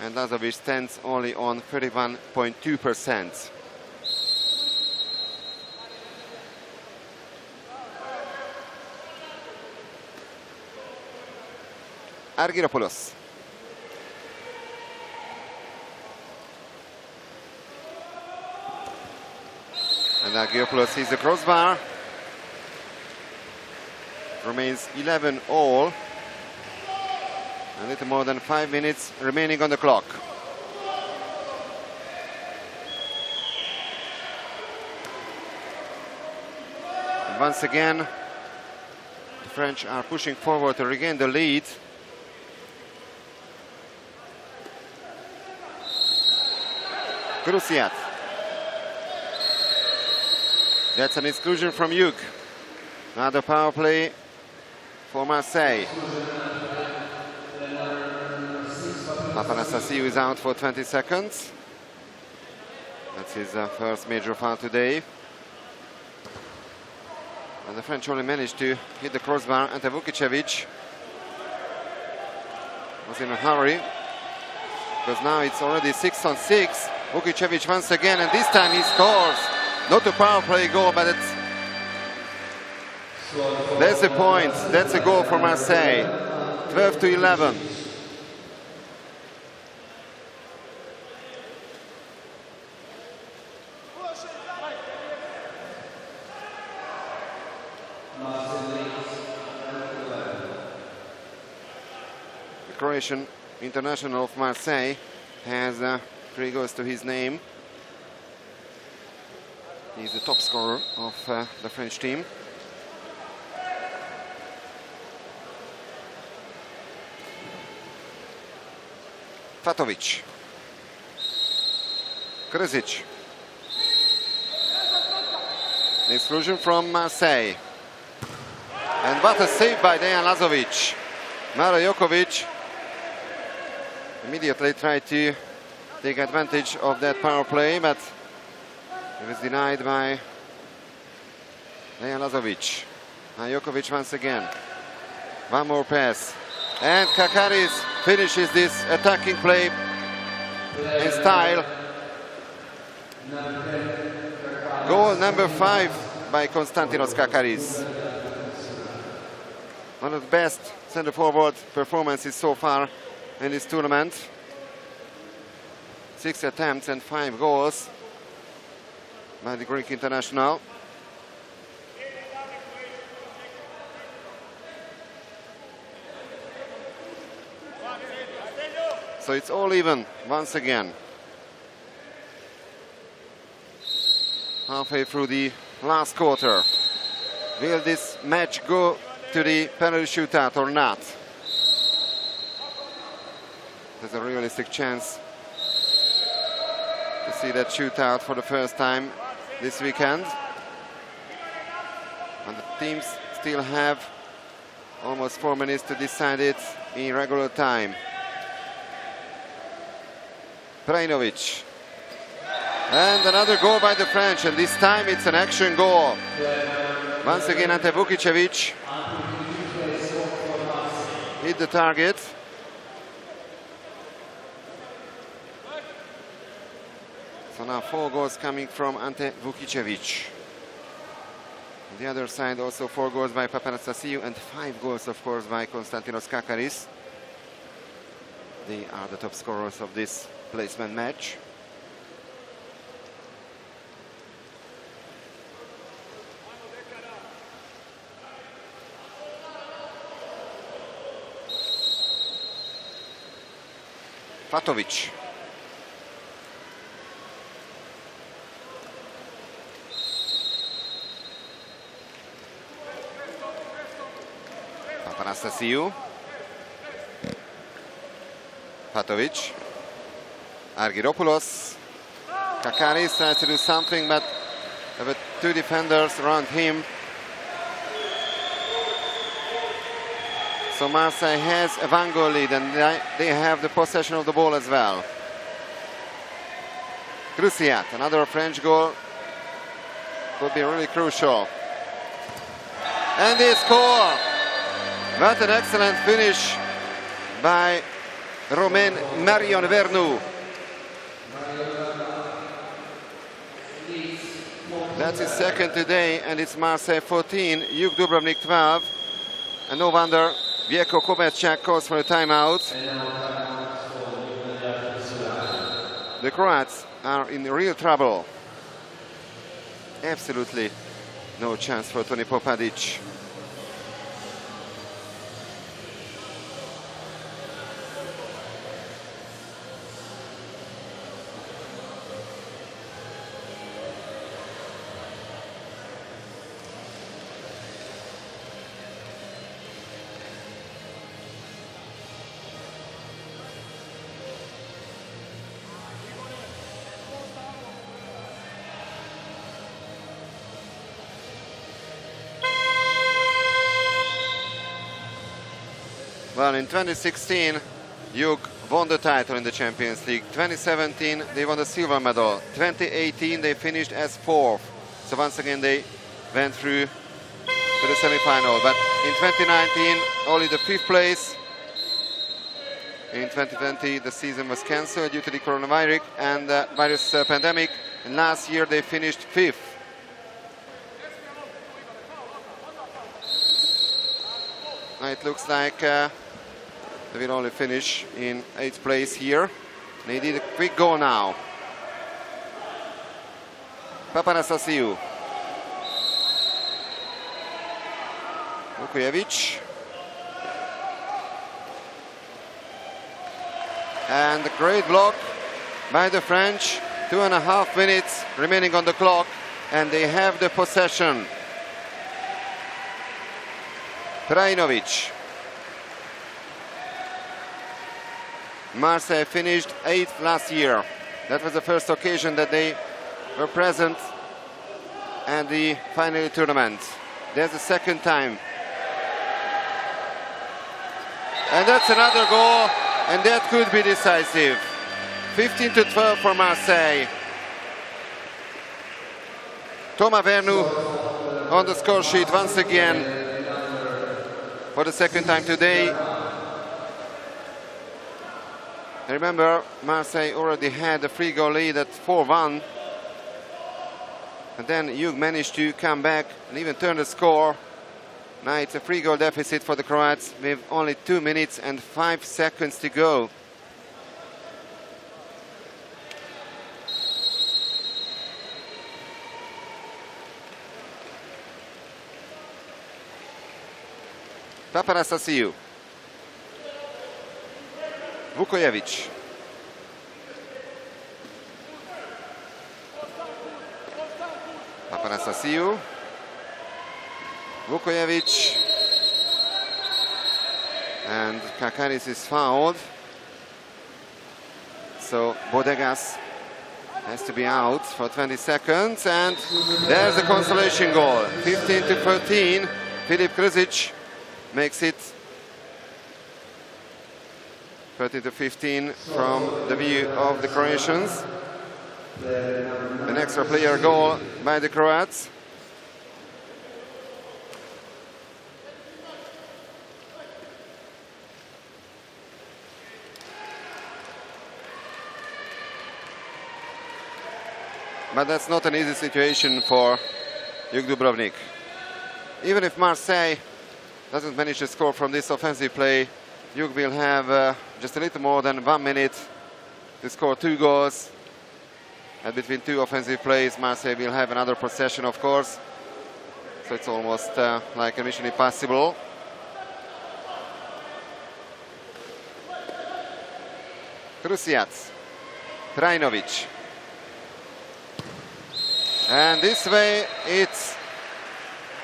And Lazovic stands only on 31.2%. Argyropoulos. And Argyropoulos sees the crossbar. Remains 11-all. A little more than 5 minutes remaining on the clock. And once again, the French are pushing forward to regain the lead. Krusiat. That's an exclusion from Hug. Another power play for Marseille. Afanasasiou is out for 20 seconds. That's his first major foul today. And the French only managed to hit the crossbar. Ante Vukicevic was in a hurry, because now it's already 6-on-6. Vukicevic once again, and this time he scores. Not a power play goal, but that's the point. That's a goal for Marseille. 12-11. Croatian international of Marseille has 3 goals to his name. He's the top scorer of the French team. Fatovic. Krzic. Exclusion from Marseille. And what a save by Dejan Lazovic. Maro Jokovic immediately tried to take advantage of that power play, but it was denied by Dejan Lazovic. And Jokovic once again. One more pass. And Kakaris finishes this attacking play in style. Goal number 5 by Konstantinos Kakaris. One of the best centre-forward performances so far in this tournament. 6 attempts and 5 goals by the Greek international. So it's all even once again. Halfway through the last quarter. Will this match go to the penalty shootout or not? There's a realistic chance to see that shootout for the first time this weekend. And the teams still have almost 4 minutes to decide it in regular time. Prajinovic. And another goal by the French, and this time it's an action goal. Once again, Ante Vukicevic hit the target. So now 4 goals coming from Ante Vukicevic. On the other side, also 4 goals by Papanastasiou and 5 goals, of course, by Konstantinos Kakaris. They are the top scorers of this placement match. Fatovic. Papanastasiou. Fatovic. Argyropoulos. Kakaris tries to do something, but there were 2 defenders around him. So Marseille has a 1-goal lead, and they have the possession of the ball as well. Cruciat, another French goal, could be really crucial. And they score! What an excellent finish by Romain Marion Vernou. That's his second today, and it's Marseille 14, Juk Dubrovnik 12. And no wonder Vjeko Kovacic calls for a timeout. The Croats are in real trouble. Absolutely no chance for Toni Popadic. Well, in 2016, Juk won the title in the Champions League. 2017, they won the silver medal. 2018, they finished as 4th. So once again, they went through to the semi-final. But in 2019, only the 5th place. In 2020, the season was cancelled due to the coronavirus and virus pandemic. And last year, they finished 5th. It looks like they will only finish in 8th place here. They did a quick goal now. Papanastasiou. Vukojevic. And a great block by the French. 2.5 minutes remaining on the clock, and they have the possession. Trajinovic. Marseille finished 8th last year. That was the first occasion that they were present at the final tournament. There's the second time. And that's another goal, and that could be decisive. 15-12 for Marseille. Thomas Vernou on the score sheet once again for the second time today. Remember, Marseille already had a 3-goal lead at 4-1. And then Juk managed to come back and even turn the score. Now it's a 3-goal deficit for the Croats with only 2 minutes and 5 seconds to go. Papanastasiou. Vukojevic. Papanastasiou. Vukojevic. And Kakaris is fouled. So Bodegas has to be out for 20 seconds. And there's a consolation goal. 15-13. Filip Krzic makes it 13-15 from the view of the Croatians. An extra player goal by the Croats. But that's not an easy situation for Juk Dubrovnik. even if Marseille doesn't manage to score from this offensive play, Jug will have just a little more than 1 minute to score 2 goals. And between 2 offensive plays, Marseille will have another possession, of course. So it's almost like a mission impossible. Krusiac, Krajinovic. And this way it's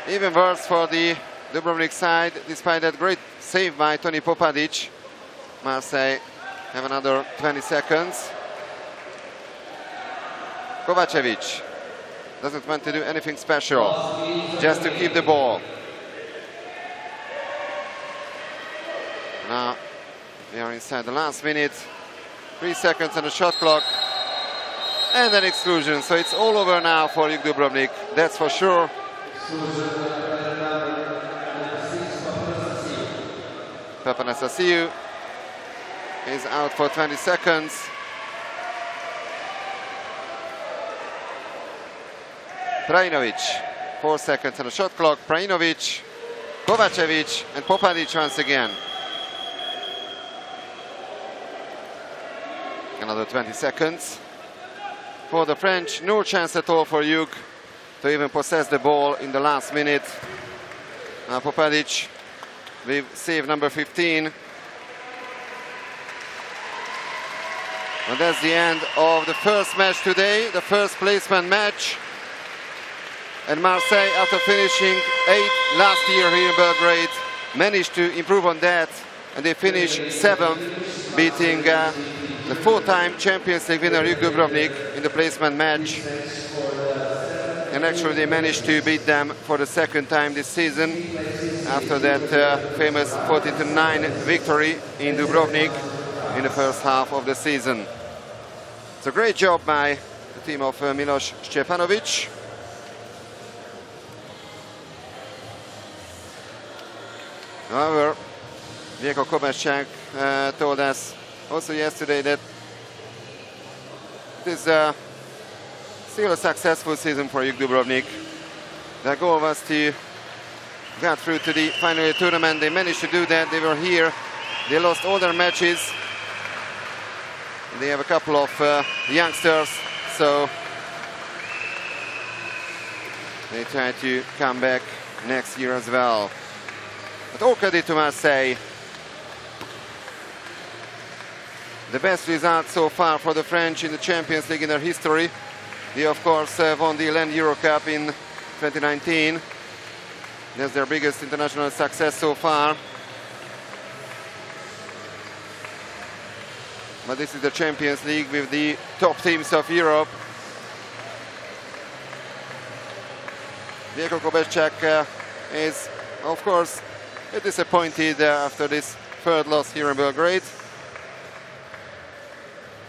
even worse for the Dubrovnik side, despite that great save by Toni Popadic. Marseille have another 20 seconds. Kovacevic doesn't want to do anything special, just to keep the ball. Now we are inside the last minute. 3 seconds on the shot clock. And an exclusion, so it's all over now for Jug Dubrovnik, that's for sure. Papanastasiou is out for 20 seconds. Prajinovic, 4 seconds on the shot clock. Prajinovic, Kovacevic, and Popadic once again. Another 20 seconds. For the French, no chance at all for Jug to even possess the ball in the last minute. Now Popadic with save number 15. And that's the end of the first match today, the first placement match. And Marseille, after finishing 8th last year here in Belgrade, managed to improve on that. And they finished 7th, beating the 4-time Champions League winner Jug Dubrovnik in the placement match. And actually they managed to beat them for the 2nd time this season, after that famous 40-9 victory in Dubrovnik in the first half of the season. It's a great job by the team of Milos Stjepanovic. However, Vjeko Kovačák told us also yesterday that it is still a successful season for Jug Dubrovnik. Their goal was to get through to the final tournament. They managed to do that. They were here. They lost all their matches. They have a couple of youngsters, so they try to come back next year as well. But all credit to Marseille. The best result so far for the French in the Champions League in their history. They of course won the Land Euro Cup in 2019. That's their biggest international success so far. But this is the Champions League with the top teams of Europe. Vjeko Kovačák is of course disappointed after this 3rd loss here in Belgrade.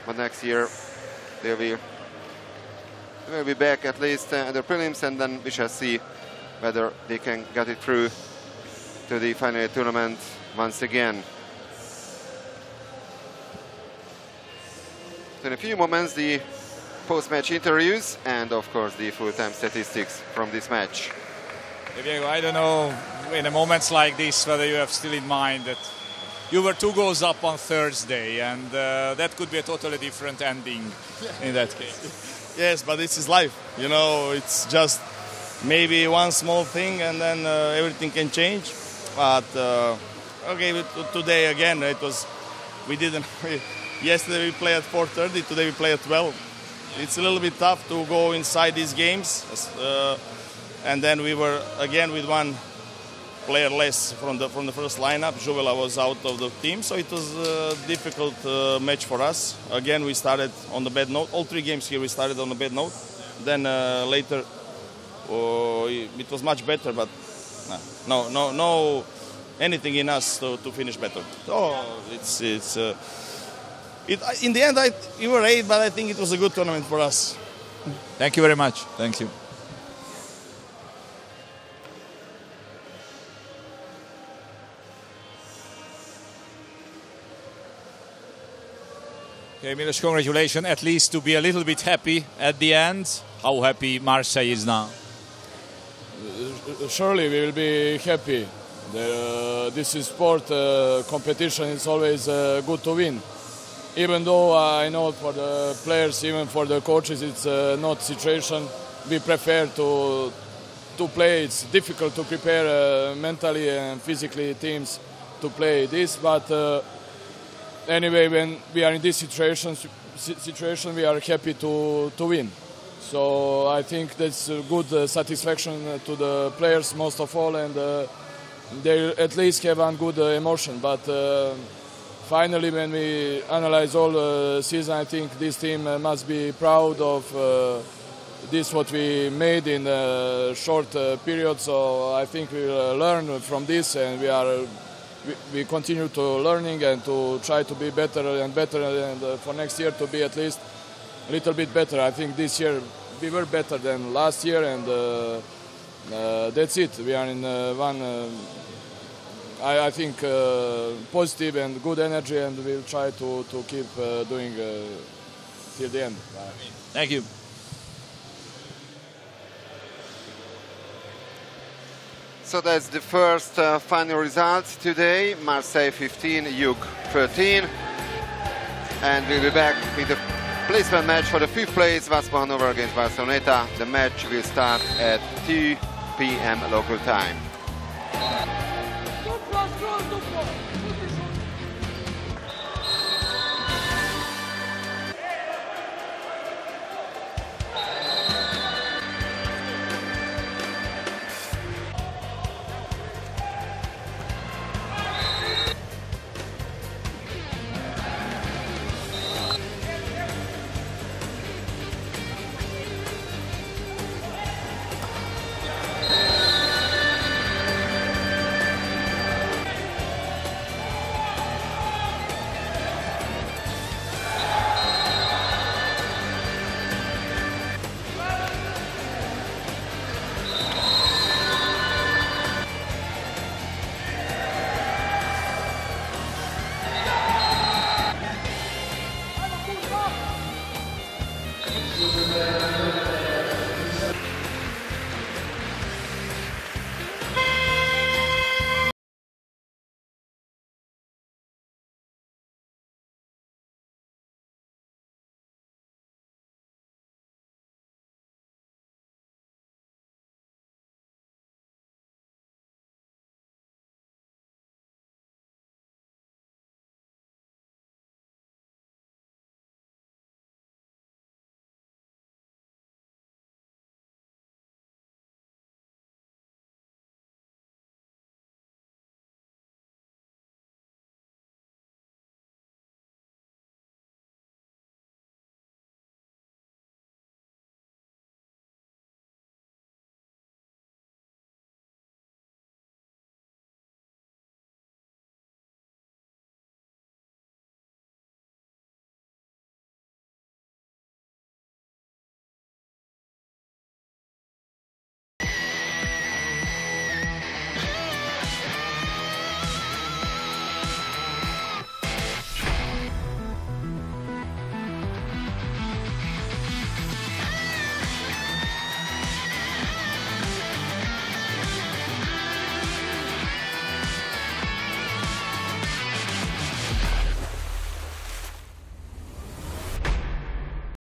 But next year they will be back at least at the prelims, and then we shall see whether they can get it through to the final tournament once again. So in a few moments, the post-match interviews and of course the full-time statistics from this match. Diego, I don't know in the moments like this whether you have still in mind that you were 2 goals up on Thursday, and that could be a totally different ending in that case. Yes, but this is life. You know, it's just maybe one small thing and then everything can change. But okay, today again, it was, yesterday we played at 4:30, today we play at 12. It's a little bit tough to go inside these games. And then we were again with one player less from the first lineup. Juvela was out of the team, so it was a difficult match for us. Again, we started on the bad note. All 3 games here we started on a bad note. Then later it was much better, but no anything in us to finish better. So in the end we were 8, but I think it was a good tournament for us. Thank you very much. Thank you. Okay, Milos, congratulations, at least to be a little bit happy at the end. How happy Marseille is now? surely we will be happy. This is sport, competition. It's always good to win. Even though I know for the players, even for the coaches, it's not situation. We prefer to play. It's difficult to prepare mentally and physically teams to play this, but anyway, when we are in this situation, we are happy to win. So I think that's a good satisfaction to the players most of all, and they at least have one good emotion. But finally, when we analyze all the season, I think this team must be proud of this what we made in a short period. So I think we will learn from this, and we continue to learning and to try to be better and better, and for next year to be at least a little bit better. I think this year we were better than last year, and that's it. We are in I think positive and good energy, and we'll try to keep doing till the end. Thank you. So that's the first final result today. Marseille 15, Jug 13. And we'll be back in the placement match for the 5th place, Vasco Hannover against Barceloneta. The match will start at 2 p.m. local time.